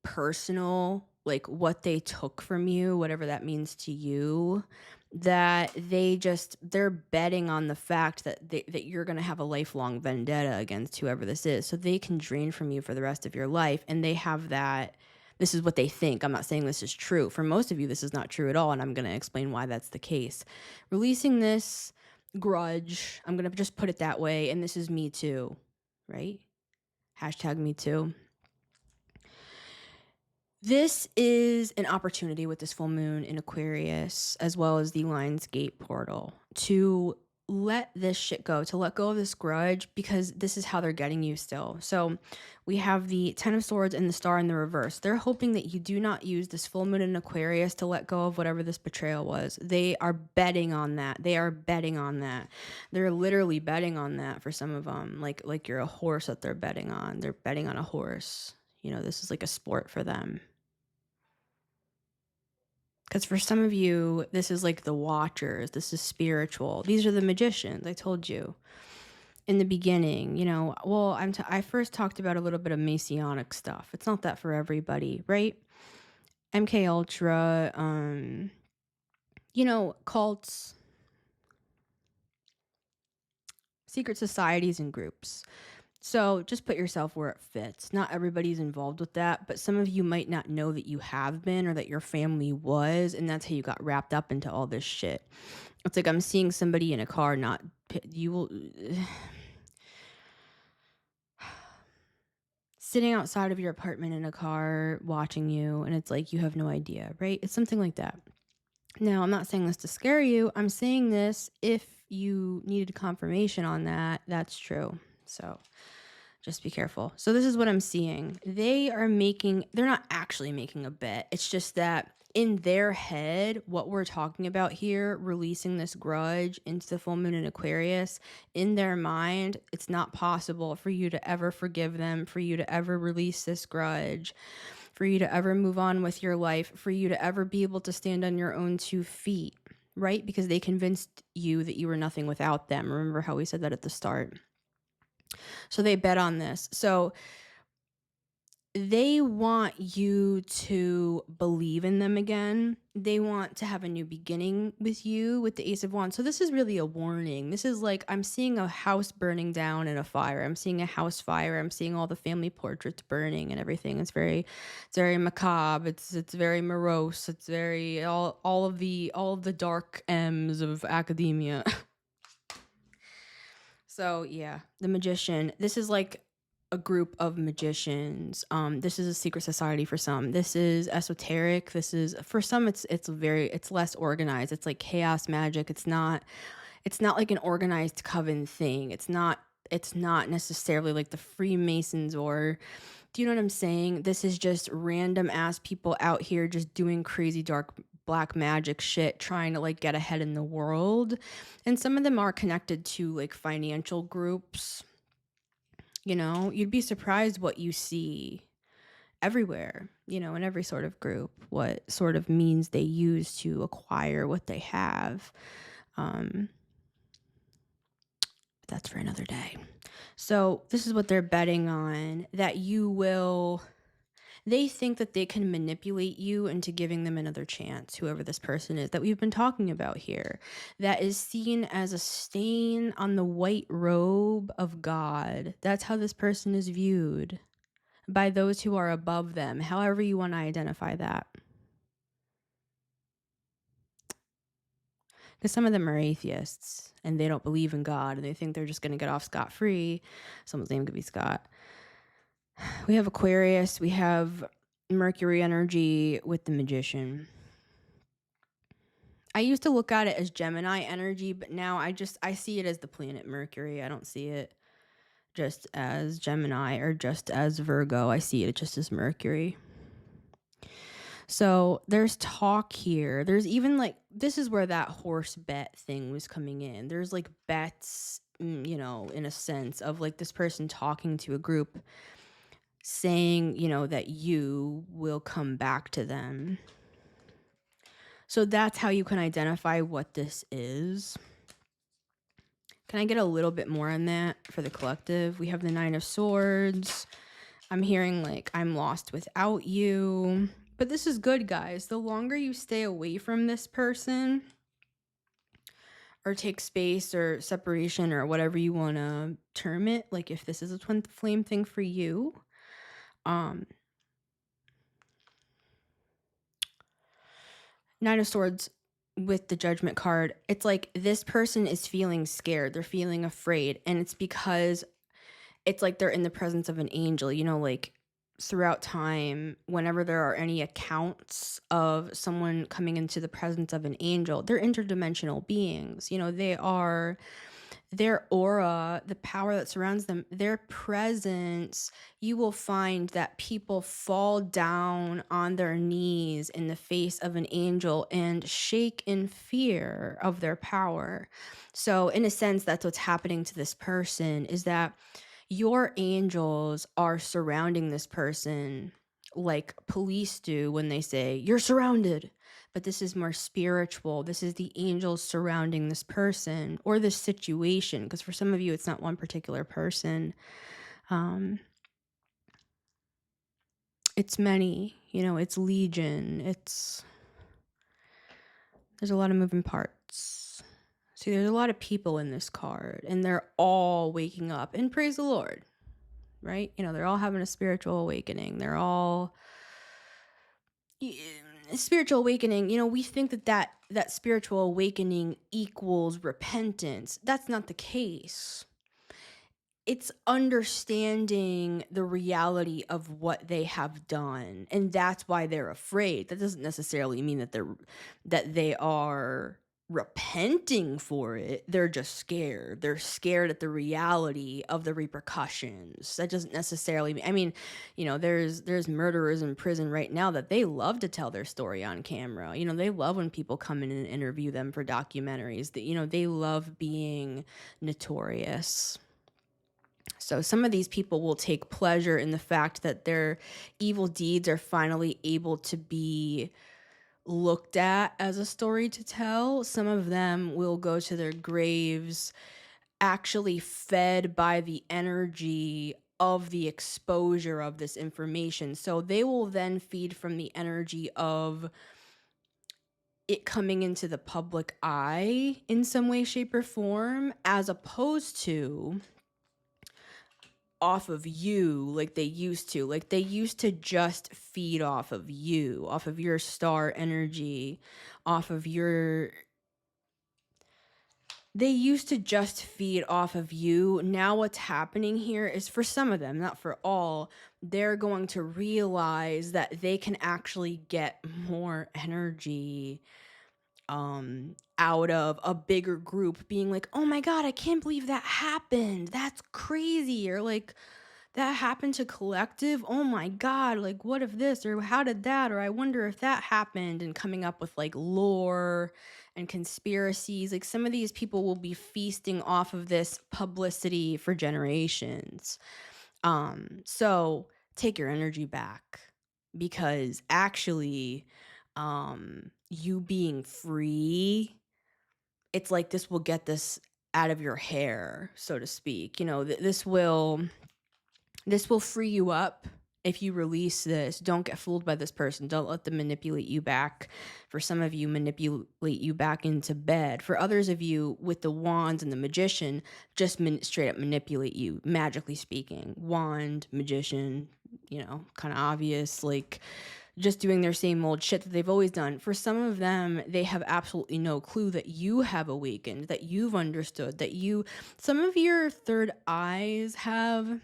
personal, like what they took from you, whatever that means to you, that they're betting on the fact that you're going to have a lifelong vendetta against whoever this is, so they can drain from you for the rest of your life. And they have that. This is what they think. I'm not saying this is true. For most of you, this is not true at all, and I'm going to explain why that's the case. Releasing this grudge, I'm going to just put it that way, and this is me too, right? Hashtag me too. This is an opportunity with this full moon in Aquarius, as well as the Lionsgate portal, to let this shit go, to let go of this grudge, because this is how they're getting you still. So we have the Ten of Swords and the Star in the reverse. They're hoping that you do not use this full moon in Aquarius to let go of whatever this betrayal was. They are betting on that. They are betting on that. They're literally betting on that for some of them, like you're a horse that they're betting on. They're betting on a horse. You know, this is like a sport for them. Because for some of you, this is like the Watchers. This is spiritual. These are the magicians. I told you in the beginning, you know, well, I first talked about a little bit of Masonic stuff. It's not that for everybody, right? MK Ultra, you know, cults, secret societies and groups. So just put yourself where it fits. Not everybody's involved with that, but some of you might not know that you have been or that your family was, and that's how you got wrapped up into all this shit. It's like I'm seeing somebody in a car, not you will sitting outside of your apartment in a car watching you, and it's like you have no idea, right? It's something like that. Now, I'm not saying this to scare you. I'm saying this if you needed confirmation on that. That's true. So just be careful. So this is what I'm seeing. They're not actually making a bet. It's just that in their head, what we're talking about here, releasing this grudge into the full moon in Aquarius, in their mind, it's not possible for you to ever forgive them, for you to ever release this grudge, for you to ever move on with your life, for you to ever be able to stand on your own 2 feet, right? Because they convinced you that you were nothing without them. Remember how we said that at the start? So they bet on this. So they want you to believe in them again. They want to have a new beginning with you with the Ace of Wands. So this is really a warning. This is like I'm seeing a house burning down in a fire. I'm seeing a house fire. I'm seeing all the family portraits burning and everything. It's very macabre. It's very morose. It's very all of the dark M's of academia. So yeah, the Magician. This is like a group of magicians. This is a secret society for some. This is esoteric. This is for some. It's less organized. It's like chaos magic. It's not like an organized coven thing. It's not necessarily like the Freemasons or. Do you know what I'm saying? This is just random ass people out here just doing crazy dark black magic shit, trying to like get ahead in the world. And some of them are connected to like financial groups. You know, you'd be surprised what you see everywhere, you know, in every sort of group, what sort of means they use to acquire what they have. That's for another day. So this is what they're betting on, that they think that they can manipulate you into giving them another chance, whoever this person is that we've been talking about here, that is seen as a stain on the white robe of God. That's how this person is viewed by those who are above them, however you want to identify that. Because some of them are atheists and they don't believe in God and they think they're just going to get off scot-free. Someone's name could be Scott. We have Aquarius. We have Mercury energy with the Magician. I used to look at it as Gemini energy, but now I see it as the planet Mercury. I don't see it just as Gemini or just as Virgo. I see it just as Mercury. So there's talk here. There's even like, this is where that horse bet thing was coming in. There's like bets, in a sense of like this person talking to a group saying, that you will come back to them. So that's how you can identify what this is. Can I get a little bit more on that for the collective? We have the 9 of Swords. I'm hearing like, I'm lost without you. But this is good, guys. The longer you stay away from this person or take space or separation or whatever you want to term it, like if this is a twin flame thing for you, 9 of Swords with the Judgment card, it's like this person is feeling scared. They're feeling afraid. And it's because it's like they're in the presence of an angel, like throughout time, whenever there are any accounts of someone coming into the presence of an angel, they're interdimensional beings. They are, their aura, the power that surrounds them, their presence, you will find that people fall down on their knees in the face of an angel and shake in fear of their power. So in a sense, that's what's happening to this person, is that your angels are surrounding this person like police do when they say, you're surrounded. But this is more spiritual. This is the angels surrounding this person or this situation. Because for some of you, it's not one particular person. It's many, it's legion. There's a lot of moving parts. See, there's a lot of people in this card, and they're all waking up. And praise the Lord, right? They're all having a spiritual awakening. They're all spiritual awakening. We think that spiritual awakening equals repentance. That's not the case. It's understanding the reality of what they have done, and that's why they're afraid. That doesn't necessarily mean that they are repenting for it. They're just scared. They're scared at the reality of the repercussions. That doesn't necessarily mean, there's murderers in prison right now that they love to tell their story on camera. They love when people come in and interview them for documentaries. That they love being notorious. So some of these people will take pleasure in the fact that their evil deeds are finally able to be looked at as a story to tell. Some of them will go to their graves actually fed by the energy of the exposure of this information. So they will then feed from the energy of it coming into the public eye in some way, shape, or form, as opposed to off of you like they used to. Like they used to just feed off of you, off of your star energy, off of your... They used to just feed off of you. Now what's happening here is, for some of them, not for all, they're going to realize that they can actually get more energy out of a bigger group being like, oh my God, I can't believe that happened. That's crazy. Or like, that happened to collective. Oh my God, like what if this, or how did that, or I wonder if that happened, and coming up with like lore and conspiracies. Like some of these people will be feasting off of this publicity for generations. So take your energy back, because actually, you being free, it's like this will get this out of your hair, so to speak. This will free you up if you release this. Don't get fooled by this person. Don't let them manipulate you back. For some of you, manipulate you back into bed. For others of you, with the wands and the magician, just straight up manipulate you, magically speaking. Wand, magician, kind of obvious, like just doing their same old shit that they've always done. For some of them, they have absolutely no clue that you have awakened, that you've understood, some of your third eyes have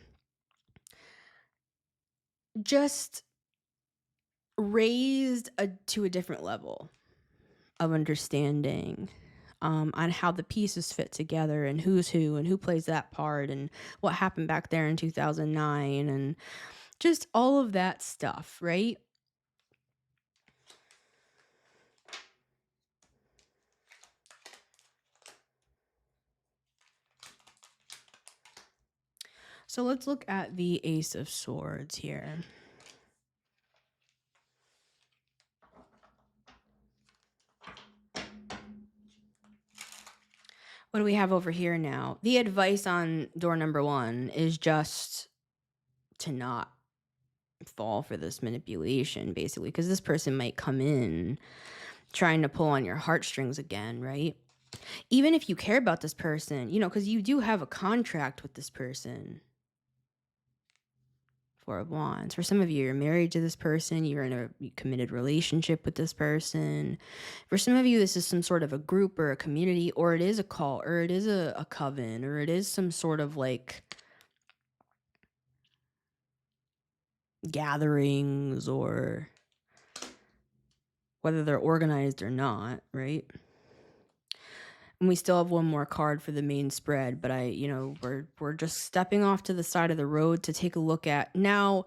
just raised to a different level of understanding on how the pieces fit together, and who's who, and who plays that part, and what happened back there in 2009, and just all of that stuff, right? So let's look at the Ace of Swords here. What do we have over here now? The advice on door number 1 is just to not fall for this manipulation, basically, because this person might come in trying to pull on your heartstrings again, right? Even if you care about this person, because you do have a contract with this person. 4 of Wands. For some of you, you're married to this person. You're in a committed relationship with this person. For some of you, this is some sort of a group or a community, or it is a cult, or it is a coven, or it is some sort of like gatherings, or whether they're organized or not, right? And we still have one more card for the main spread, but we're just stepping off to the side of the road to take a look at. Now,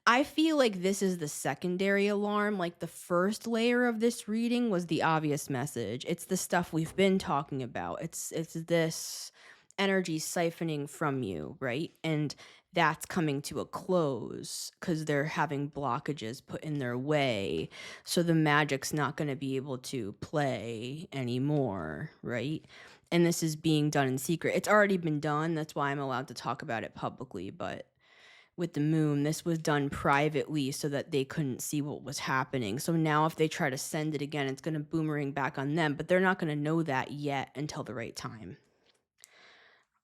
I feel like this is the secondary alarm. Like the first layer of this reading was the obvious message. It's the stuff we've been talking about. It's this energy siphoning from you, right? And that's coming to a close because they're having blockages put in their way. So the magic's not going to be able to play anymore, right? And this is being done in secret. It's already been done. That's why I'm allowed to talk about it publicly. But with the moon, this was done privately so that they couldn't see what was happening. So now if they try to send it again, it's going to boomerang back on them. But they're not going to know that yet until the right time.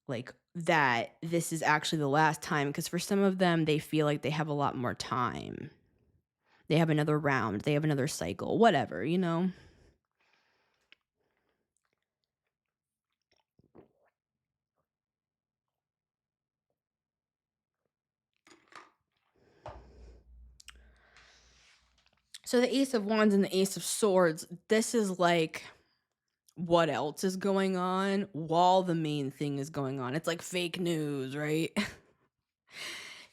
Like that this is actually the last time, because for some of them, they feel like they have a lot more time. They have another round. They have another cycle. Whatever, So the Ace of Wands and the Ace of Swords, this is like what else is going on while the main thing is going on. It's like fake news, right?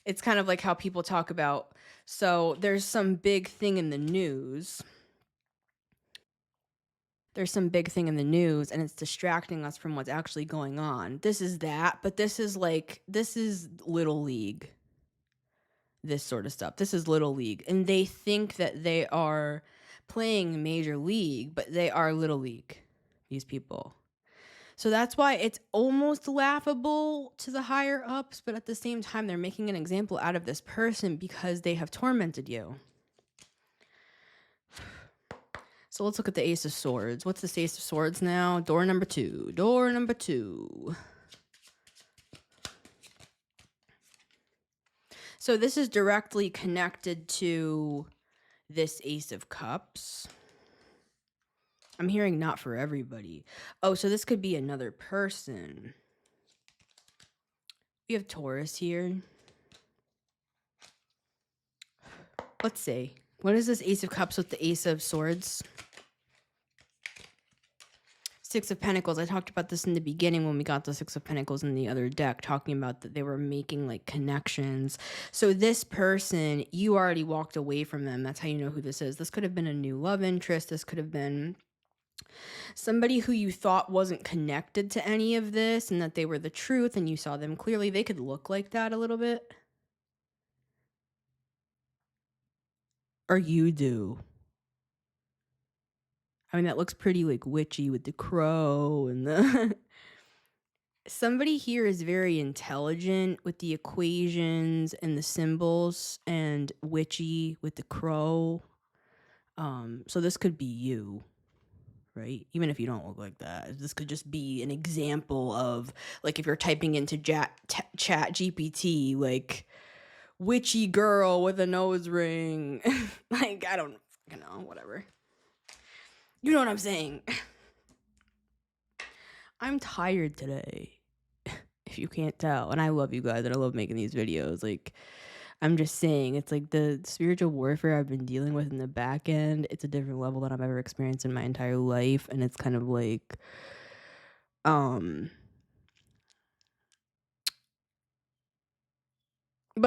It's kind of like how people talk about, so there's some big thing in the news. There's some big thing in the news and it's distracting us from what's actually going on. This is that, but this is little league. This sort of stuff. This is little league. And they think that they are playing major league, but they are little league, these people. So that's why it's almost laughable to the higher ups, but at the same time, they're making an example out of this person because they have tormented you. So let's look at the Ace of Swords. What's this Ace of Swords now? Door number 2. Door number 2. So this is directly connected to this Ace of Cups. I'm hearing not for everybody. Oh, so this could be another person. We have Taurus here. Let's see. What is this Ace of Cups with the Ace of Swords? 6 of Pentacles. I talked about this in the beginning when we got the 6 of Pentacles in the other deck, talking about that they were making like connections. So this person, you already walked away from them. That's how you know who this is. This could have been a new love interest. This could have been somebody who you thought wasn't connected to any of this and that they were the truth and you saw them clearly. They could look like that a little bit. Or you do. I mean, that looks pretty like witchy with the crow and the... Somebody here is very intelligent with the equations and the symbols and witchy with the crow. So this could be you, right? Even if you don't look like that. This could just be an example of, like, if you're typing into chat GPT, like, witchy girl with a nose ring. Like, I don't know, whatever. You know what I'm saying? I'm tired today, if you can't tell. And I love you guys and I love making these videos. Like, I'm just saying, it's like the spiritual warfare I've been dealing with in the back end, it's a different level than I've ever experienced in my entire life. And it's kind of like, but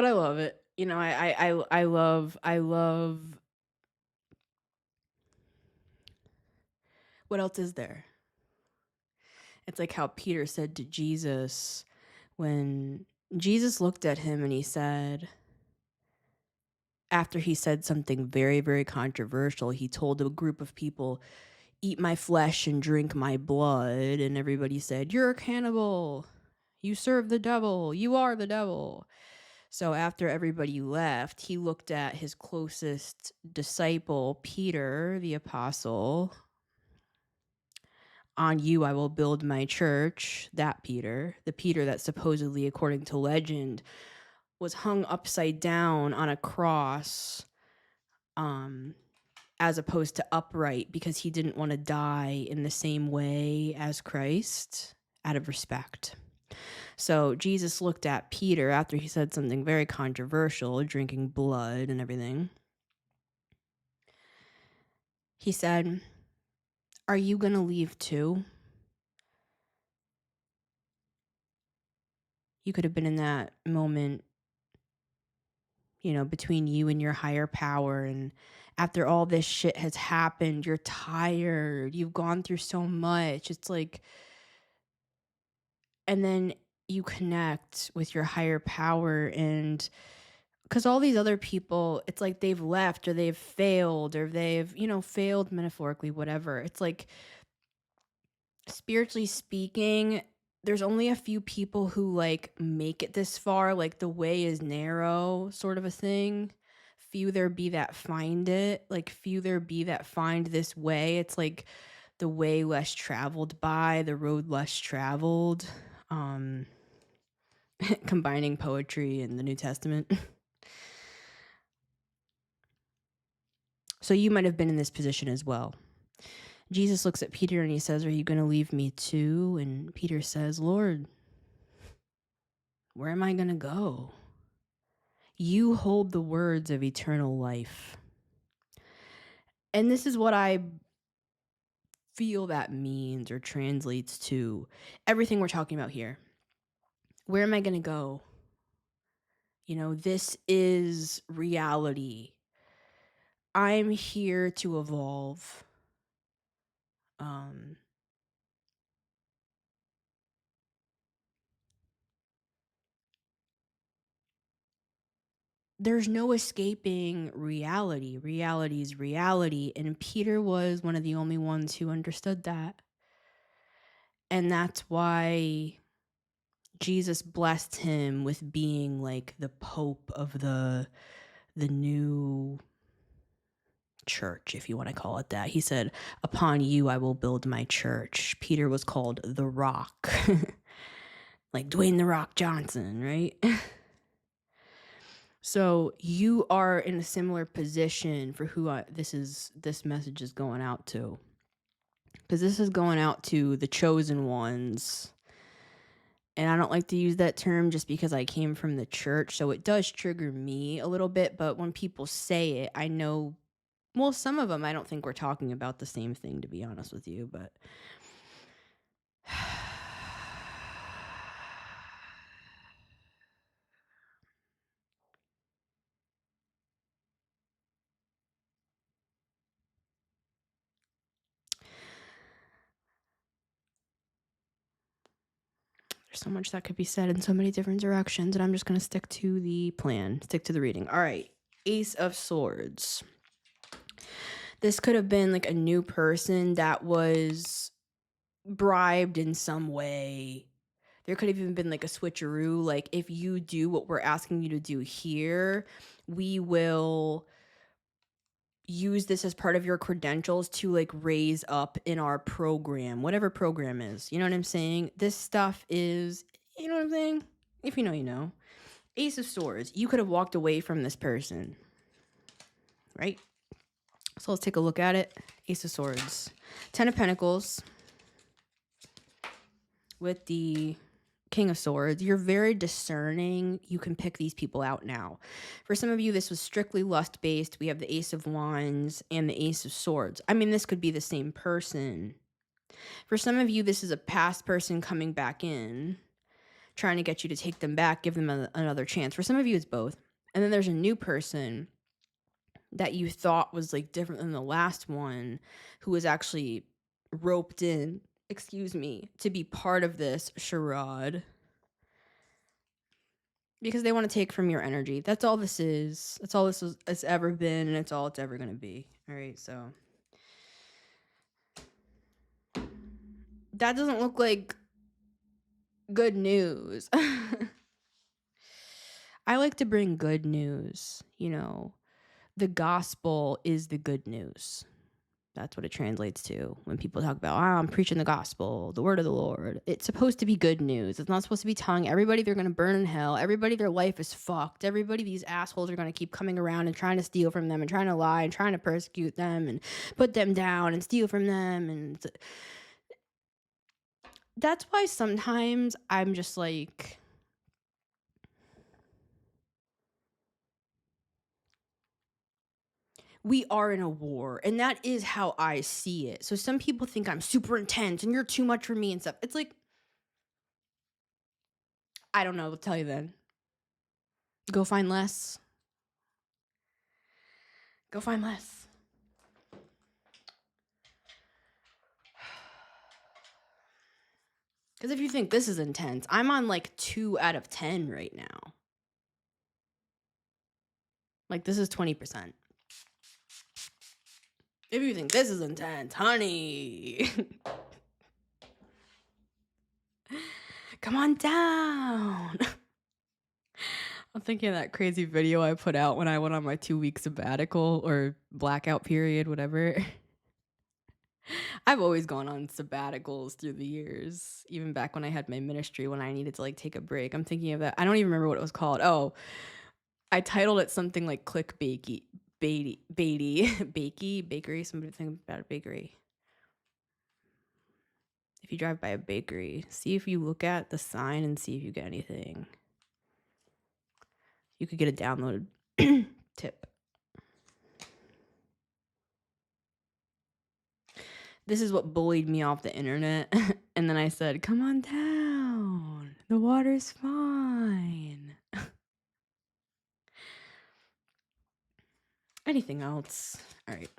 I love it. I love, what else is there? It's like how Peter said to Jesus when Jesus looked at him and he said, after he said something very, very controversial, he told a group of people, eat my flesh and drink my blood. And everybody said, you're a cannibal. You serve the devil. You are the devil. So after everybody left, he looked at his closest disciple, Peter, the apostle. On you I will build my church. That Peter, the Peter that supposedly, according to legend, was hung upside down on a cross, as opposed to upright, because he didn't want to die in the same way as Christ, out of respect. So Jesus looked at Peter after he said something very controversial, drinking blood and everything. He said, are you going to leave too? You could have been in that moment, between you and your higher power. And after all this shit has happened, you're tired. You've gone through so much. It's like, and then you connect with your higher power, and because all these other people, it's like they've left or they've failed or they've, failed metaphorically, whatever. It's like, spiritually speaking, there's only a few people who like make it this far, like the way is narrow sort of a thing. Few there be that find it, like few there be that find this way. It's like the way less traveled by, the road less traveled. Combining poetry and the New Testament. So you might have been in this position as well. Jesus looks at Peter and he says, are you going to leave me too? And Peter says, Lord, where am I going to go? You hold the words of eternal life. And this is what I feel that means or translates to everything we're talking about here. Where am I going to go? This is reality. I'm here to evolve. There's no escaping reality. Reality is reality. And Peter was one of the only ones who understood that. And that's why Jesus blessed him with being like the Pope of the new church, if you want to call it that. He said, upon you I will build my church. Peter was called the Rock. Like Dwayne the Rock Johnson, right? So you are in a similar position for who this message is going out to. Because this is going out to the chosen ones. And I don't like to use that term just because I came from the church. So it does trigger me a little bit. But when people say it, I know, well, some of them, I don't think we're talking about the same thing, to be honest with you. But there's so much that could be said in so many different directions. And I'm just going to stick to the plan, stick to the reading. All right. Ace of Swords. This could have been like a new person that was bribed in some way. There could have even been like a switcheroo. Like, if you do what we're asking you to do here, we will use this as part of your credentials to like raise up in our program, whatever program is. You know what I'm saying? This stuff is, you know what I'm saying? If you know, you know. Ace of Swords. You could have walked away from this person, right? So let's take a look at it. Ace of Swords. 10 of Pentacles with the King of Swords. You're very discerning. You can pick these people out now. For some of you, this was strictly lust-based. We have the Ace of Wands and the Ace of Swords. I mean, this could be the same person. For some of you, this is a past person coming back in, trying to get you to take them back, give them another chance. For some of you, it's both. And then there's a new person that you thought was like different than the last one, who was actually roped in, to be part of this charade. Because they want to take from your energy. That's all this is. That's all it's ever been, and it's all it's ever going to be. All right, so that doesn't look like good news. I like to bring good news. The gospel is the good news. That's what it translates to when people talk about, I'm preaching the gospel, the word of the Lord. It's supposed to be good news. It's not supposed to be telling everybody they're going to burn in hell. Everybody, their life is fucked. Everybody, these assholes are going to keep coming around and trying to steal from them and trying to lie and trying to persecute them and put them down and steal from them. And that's why sometimes I'm just like, we are in a war, and that is how I see it. So some people think I'm super intense and you're too much for me and stuff. It's like, I don't know. I'll tell you then. Go find less. Go find less. Because if you think this is intense, I'm on like 2 out of 10 right now. Like, this is 20%. If you think this is intense, honey, come on down. I'm thinking of that crazy video I put out when I went on my 2-week sabbatical or blackout period, whatever. I've always gone on sabbaticals through the years, even back when I had my ministry, when I needed to like take a break. I'm thinking of that. I don't even remember what it was called. Oh, I titled it something like clickbaity, bakery, something about a bakery. If you drive by a bakery, see if you look at the sign and see if you get anything. You could get a download tip. This is what bullied me off the internet. And then I said, come on down. The water's fine. Anything else? All right.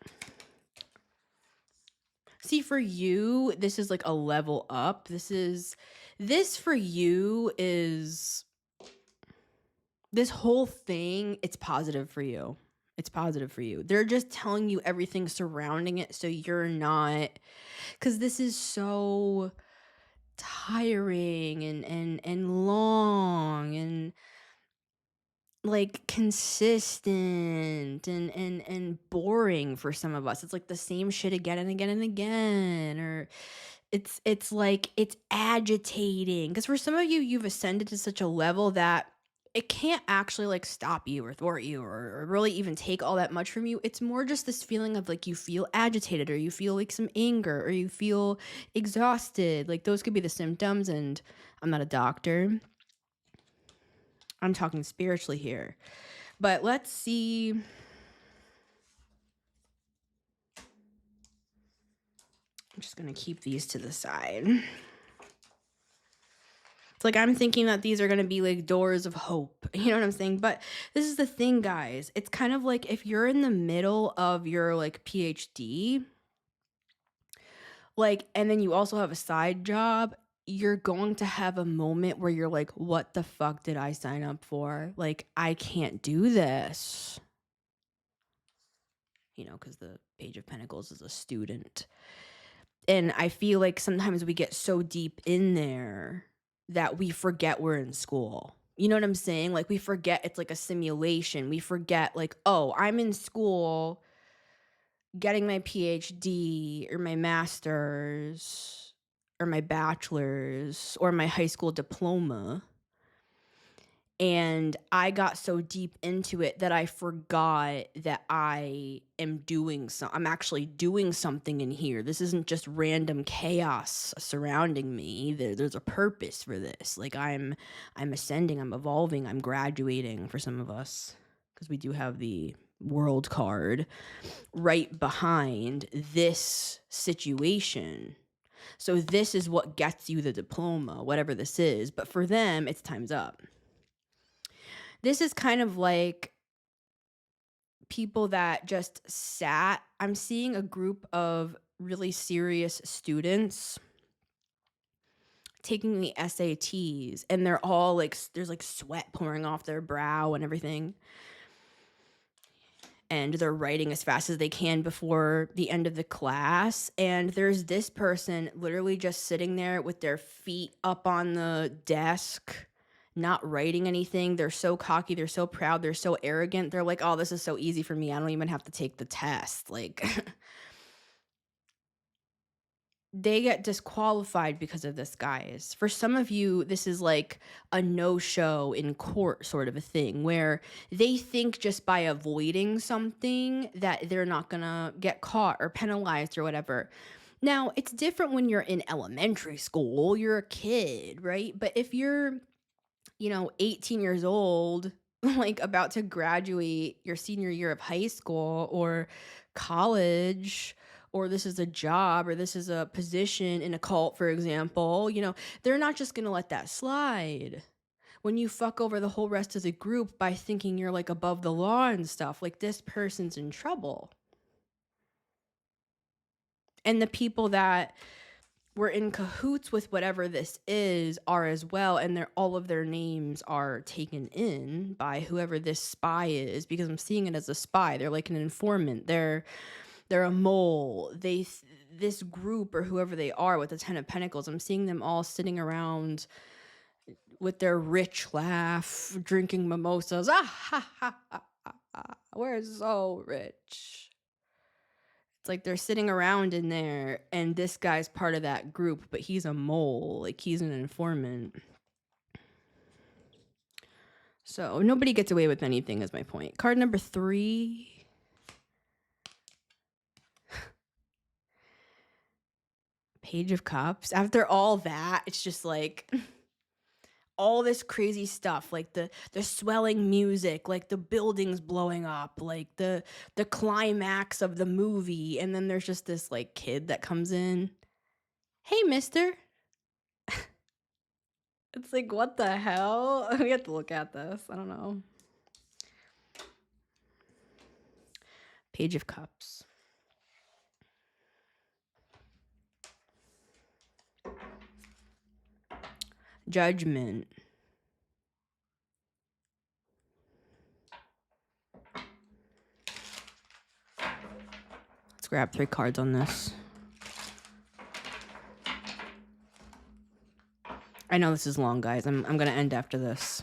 See, for you, this is like a level up. This for you is, this whole thing, it's positive for you. It's positive for you. They're just telling you everything surrounding it so you're not, because this is so tiring and long and like consistent and boring for some of us. It's like the same shit again and again and again, or it's like it's agitating, because for some of you, you've ascended to such a level that it can't actually like stop you or thwart you or really even take all that much from you. It's more just this feeling of like you feel agitated, or you feel like some anger, or you feel exhausted. Like those could be the symptoms. And I'm not a doctor, I'm talking spiritually here. But let's see. I'm just going to keep these to the side. It's like I'm thinking that these are going to be like doors of hope. You know what I'm saying? But this is the thing, guys. It's kind of like if you're in the middle of your like PhD, like, and then you also have a side job, you're going to have a moment where you're like, what the fuck did I sign up for? Like, I can't do this. Because the Page of Pentacles is a student. And I feel like sometimes we get so deep in there that we forget we're in school. You know what I'm saying? Like we forget it's like a simulation. We forget like, oh, I'm in school getting my PhD or my master's or my bachelor's or my high school diploma. And I got so deep into it that I forgot that I'm actually doing something in here. This isn't just random chaos surrounding me. There's a purpose for this. Like I'm ascending, I'm evolving, I'm graduating for some of us, because we do have the world card right behind this situation. So this is what gets you the diploma, whatever this is. But for them, it's time's up. This is kind of like people that just sat. I'm seeing a group of really serious students taking the SATs, and they're all like, there's like sweat pouring off their brow and everything. And they're writing as fast as they can before the end of the class. And there's this person literally just sitting there with their feet up on the desk, not writing anything. They're so cocky. They're so proud. They're so arrogant. They're like, oh, this is so easy for me. I don't even have to take the test. Like, they get disqualified because of this, guys. For some of you, this is like a no-show in court sort of a thing, where they think just by avoiding something that they're not gonna get caught or penalized or whatever. Now, it's different when you're in elementary school. You're a kid, right? But if you're 18 years old, like about to graduate your senior year of high school or college, or this is a job, or this is a position in a cult, for example, they're not just going to let that slide. When you fuck over the whole rest of the group by thinking you're like above the law and stuff, like this person's in trouble. And the people that were in cahoots with whatever this is are as well, and all of their names are taken in by whoever this spy is, because I'm seeing it as a spy. They're like an informant. They're a mole. This group, or whoever they are with the 10 of Pentacles, I'm seeing them all sitting around with their rich laugh, drinking mimosas. We're so rich. It's like they're sitting around in there, and this guy's part of that group, but he's a mole. Like, he's an informant. So nobody gets away with anything is my point. Card number 3. Page of Cups. After all that, it's just like all this crazy stuff, like the swelling music, like the buildings blowing up, like the climax of the movie, and then there's just this like kid that comes in. Hey, mister. It's like, what the hell? We have to look at this. I don't know. Page of Cups. Judgment. Let's grab 3 cards on this. I know this is long, guys. I'm going to end after this.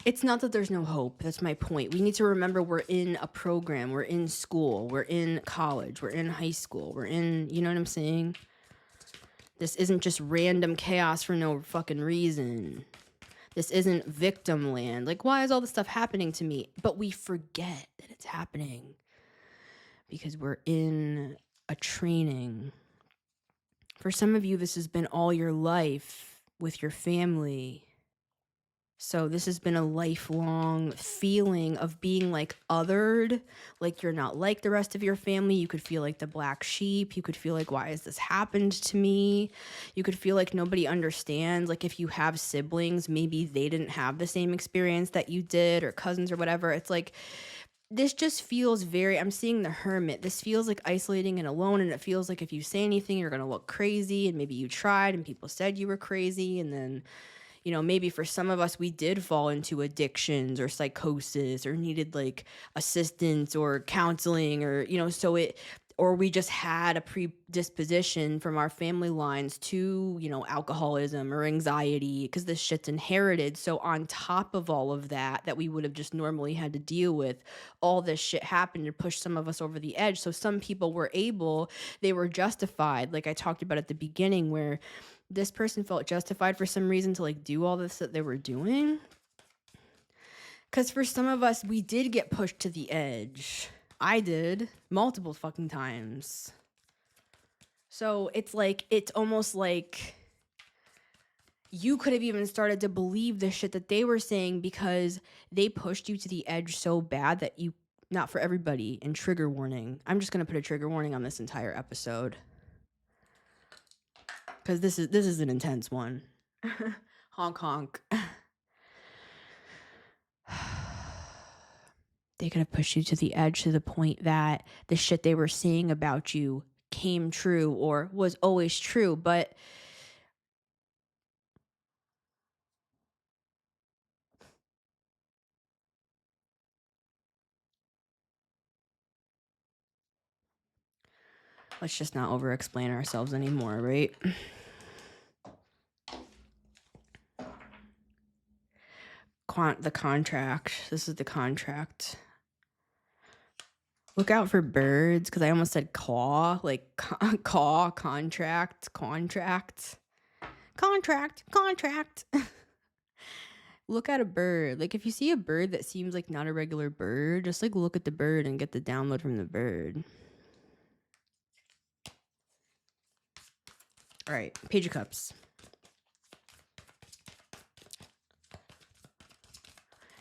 It's not that there's no hope. That's my point. We need to remember we're in a program. We're in school. We're in college. We're in high school. We're in, you know what I'm saying? This isn't just random chaos for no fucking reason. This isn't victim land. Like, why is all this stuff happening to me? But we forget that it's happening because we're in a training. For some of you, this has been all your life with your family. So this has been a lifelong feeling of being like othered, like you're not like the rest of your family. You could feel like the black sheep. You could feel like, why has this happened to me? You could feel like nobody understands. Like if you have siblings, maybe they didn't have the same experience that you did, or cousins or whatever. It's like, this just feels I'm seeing the Hermit. This feels like isolating and alone, and it feels like if you say anything, you're going to look crazy, and maybe you tried and people said you were crazy, and then maybe for some of us, we did fall into addictions or psychosis or needed like assistance or counseling, or, or we just had a predisposition from our family lines to, alcoholism or anxiety, because this shit's inherited. So on top of all of that we would have just normally had to deal with, all this shit happened to push some of us over the edge. So some people they were justified, like I talked about at the beginning, where this person felt justified for some reason to like do all this that they were doing. Because for some of us, we did get pushed to the edge. I did multiple fucking times. So it's almost like you could have even started to believe the shit that they were saying because they pushed you to the edge so bad that not for everybody. And trigger warning. I'm just going to put a trigger warning on this entire episode, because this is an intense one. Honk honk. They could have pushed you to the edge to the point that the shit they were saying about you came true or was always true, but let's just not over-explain ourselves anymore, right? The contract. This is the contract. Look out for birds, because I almost said caw, like caw, contract. Look at a bird. Like if you see a bird that seems like not a regular bird, just like look at the bird and get the download from the bird. All right, Page of Cups.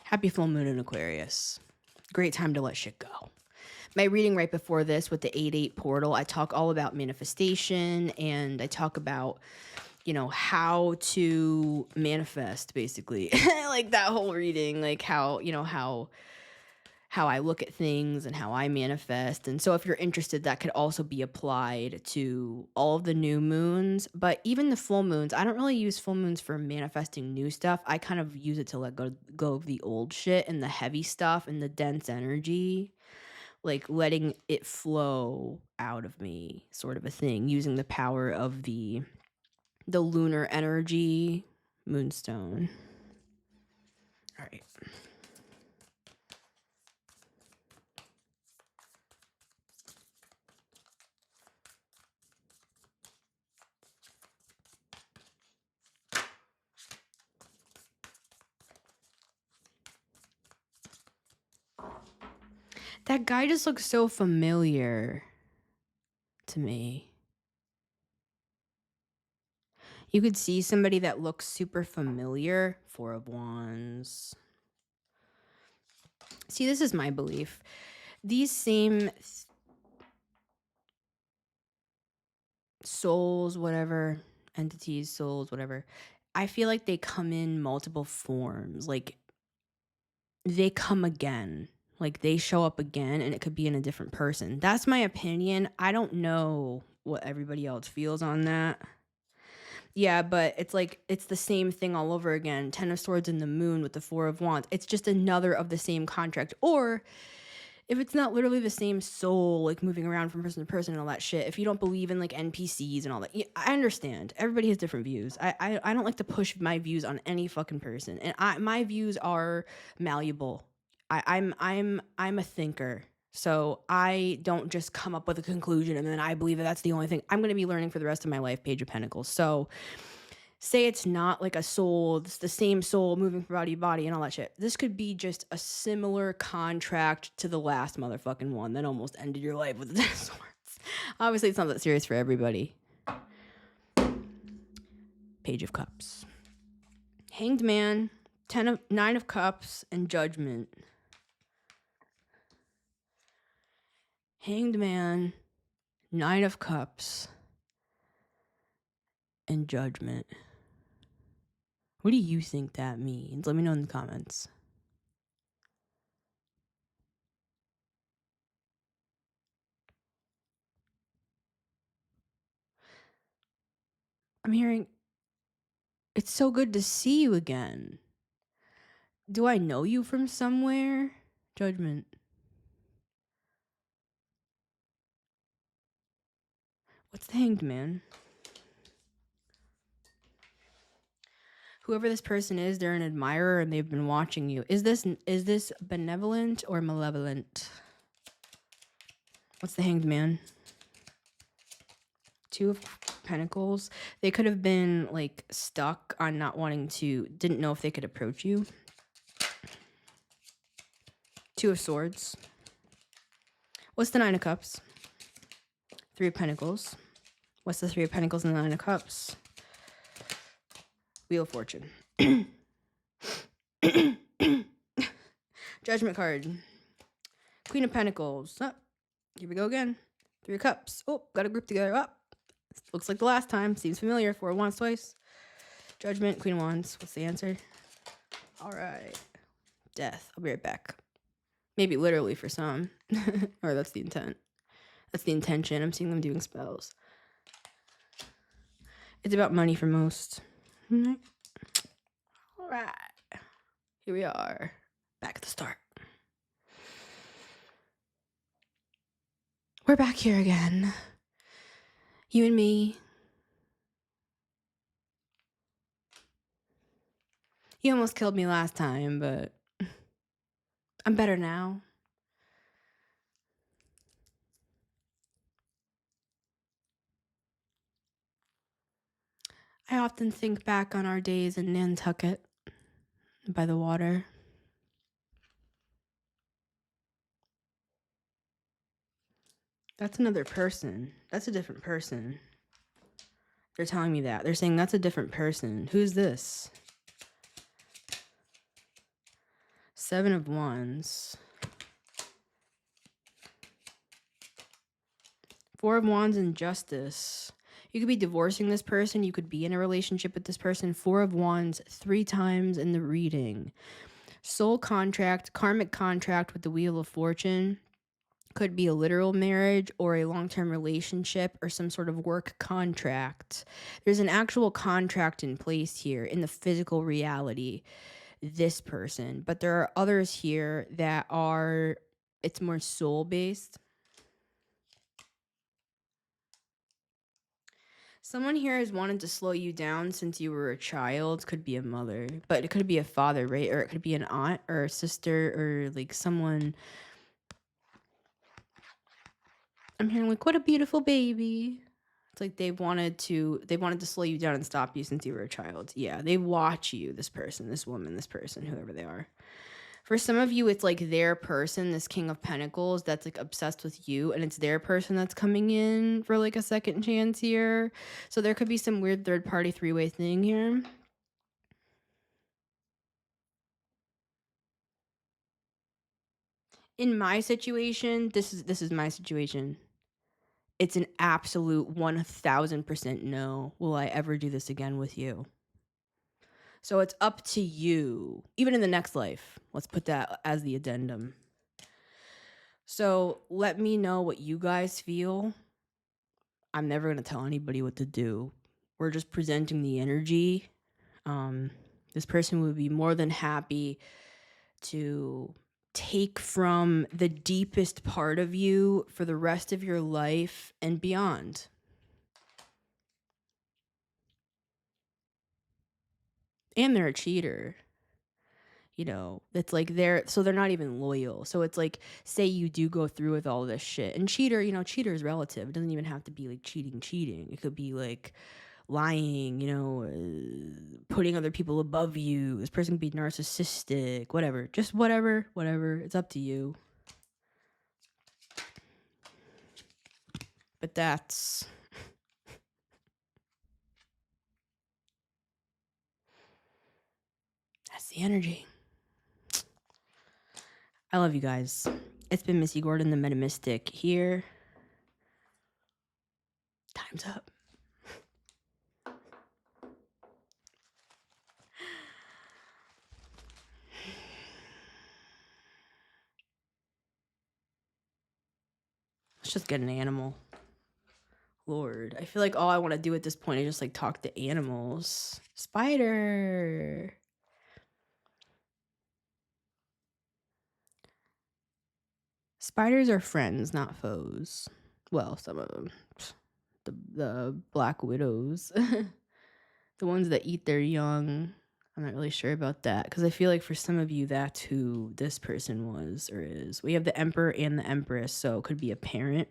Happy full moon in Aquarius. Great time to let shit go. My reading right before this with the 8-8 portal, I talk all about manifestation, and I talk about, you know, how to manifest, basically. Like that whole reading, like how, you know, how I look at things and how I manifest. And so if you're interested, that could also be applied to all of the new moons. But even the full moons, I don't really use full moons for manifesting new stuff. I kind of use it to let go of the old shit and the heavy stuff and the dense energy, like letting it flow out of me, sort of a thing, using the power of the lunar energy moonstone. All right. That guy just looks so familiar to me. You could see somebody that looks super familiar. 4 of Wands. See, this is my belief. These same souls, whatever, entities, souls, whatever, I feel like they come in multiple forms. Like, they come again. Like, they show up again, and it could be in a different person. That's my opinion. I don't know what everybody else feels on that. Yeah, but it's like, it's the same thing all over again. 10 of Swords in the moon with the 4 of Wands. It's just another of the same contract. Or if it's not literally the same soul, like moving around from person to person and all that shit, if you don't believe in like NPCs and all that, I understand. Everybody has different views. I don't like to push my views on any fucking person. And my views are malleable. I'm a thinker. So I don't just come up with a conclusion and then I believe that that's the only thing. I'm going to be learning for the rest of my life, Page of Pentacles. So say it's not like a soul, it's the same soul moving from body to body and all that shit. This could be just a similar contract to the last motherfucking one that almost ended your life with the 10 of Swords. Obviously, it's not that serious for everybody. Page of Cups. Hanged Man, 9 of Cups, and Judgment. Hanged Man, 9 of Cups, and Judgment. What do you think that means? Let me know in the comments. I'm hearing, it's so good to see you again. Do I know you from somewhere? Judgment. What's the Hanged Man? Whoever this person is, they're an admirer and they've been watching you. Is this benevolent or malevolent? What's the Hanged Man? 2 of Pentacles. They could have been like stuck on not wanting to, didn't know if they could approach you. 2 of Swords. What's the 9 of Cups? 3 of Pentacles. What's the 3 of Pentacles and the 9 of Cups? Wheel of Fortune. Judgment card. Queen of Pentacles. Oh, here we go again. 3 of Cups. Oh, got a group together. Oh, looks like the last time. Seems familiar. 4 of Wands twice. Judgment. Queen of Wands. What's the answer? All right. Death. I'll be right back. Maybe literally for some. Or that's the intent. That's the intention. I'm seeing them doing spells. It's about money for most. All right. Here we are. Back at the start. We're back here again. You and me. You almost killed me last time, but I'm better now. I often think back on our days in Nantucket by the water. That's another person. That's a different person. They're telling me that. They're saying that's a different person. Who's this? 7 of Wands. 4 of Wands and Justice. You could be divorcing this person. You could be in a relationship with this person. 4 of Wands 3 times in the reading. Soul contract, karmic contract with the Wheel of Fortune. Could be a literal marriage or a long-term relationship or some sort of work contract. There's an actual contract in place here in the physical reality, this person. But there are others here that are, it's more soul-based. Someone here has wanted to slow you down since you were a child. Could be a mother, but it could be a father, right? Or it could be an aunt or a sister or like someone. I'm hearing like, what a beautiful baby. It's like they wanted to slow you down and stop you since you were a child. Yeah, they watch you, this person, this woman, this person, whoever they are. For some of you, it's like their person, this King of Pentacles, that's like obsessed with you, and it's their person that's coming in for like a second chance here. So there could be some weird third-party three-way thing here. In my situation, this is my situation. It's an absolute 1000% no. Will I ever do this again with you? So it's up to you, even in the next life. Let's put that as the addendum. So let me know what you guys feel. I'm never going to tell anybody what to do. We're just presenting the energy. This person would be more than happy to take from the deepest part of you for the rest of your life and beyond. And they're a cheater. You know, it's like they're not even loyal. So it's like, say you do go through with all this shit. And cheater is relative. It doesn't even have to be like cheating. It could be like lying, putting other people above you. This person could be narcissistic, whatever. Just whatever. It's up to you. But that's the energy. I love you guys. It's been Missy Gordon, the Meta Mystic here. Time's up. Let's just get an animal. Lord, I feel like all I want to do at this point is just like talk to animals. Spider. Spiders are friends, not foes. Well, some of them. The black widows. The ones that eat their young. I'm not really sure about that because I feel like for some of you, that's who this person was or is. We have the Emperor and the Empress, so it could be a parent.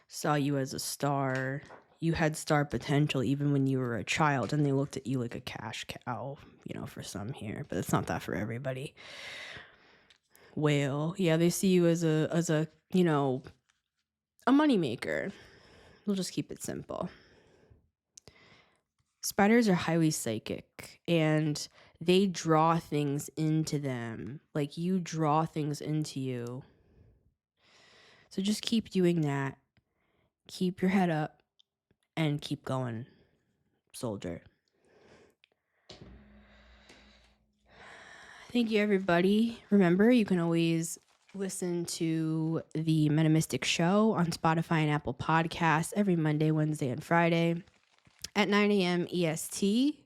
Saw you as a star. You had star potential even when you were a child, and they looked at you like a cash cow, for some here, but it's not that for everybody. Whale. Yeah, they see you as a moneymaker. We'll just keep it simple. Spiders are highly psychic, and they draw things into them. Like you draw things into you. So just keep doing that. Keep your head up and keep going, soldier. Thank you, everybody. Remember, you can always listen to the Metamystic Show on Spotify and Apple Podcasts every Monday, Wednesday, and Friday at 9 a.m. EST,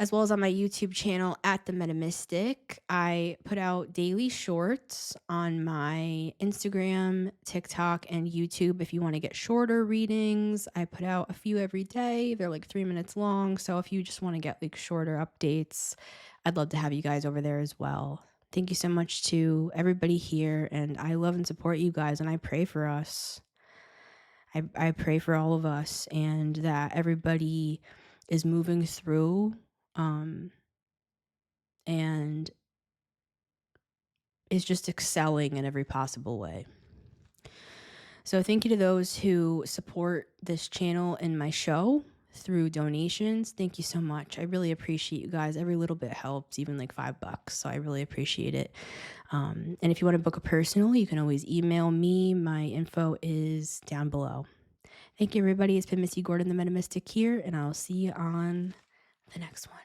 as well as on my YouTube channel at The Metamystic. I put out daily shorts on my Instagram, TikTok, and YouTube if you want to get shorter readings. I put out a few every day. They're like 3 minutes long. So if you just want to get like shorter updates, I'd love to have you guys over there as well. Thank you so much to everybody here, and I love and support you guys, and I pray for us. I pray for all of us, and that everybody is moving through and is just excelling in every possible way. So thank you to those who support this channel and my show through donations. Thank you so much. I really appreciate you guys. Every little bit helps, even like $5. So I really appreciate it. And if you want to book a personal, you can always email me. My info is down below. Thank you, everybody. It's been Missy Gordon, the Metamystic here, and I'll see you on the next one.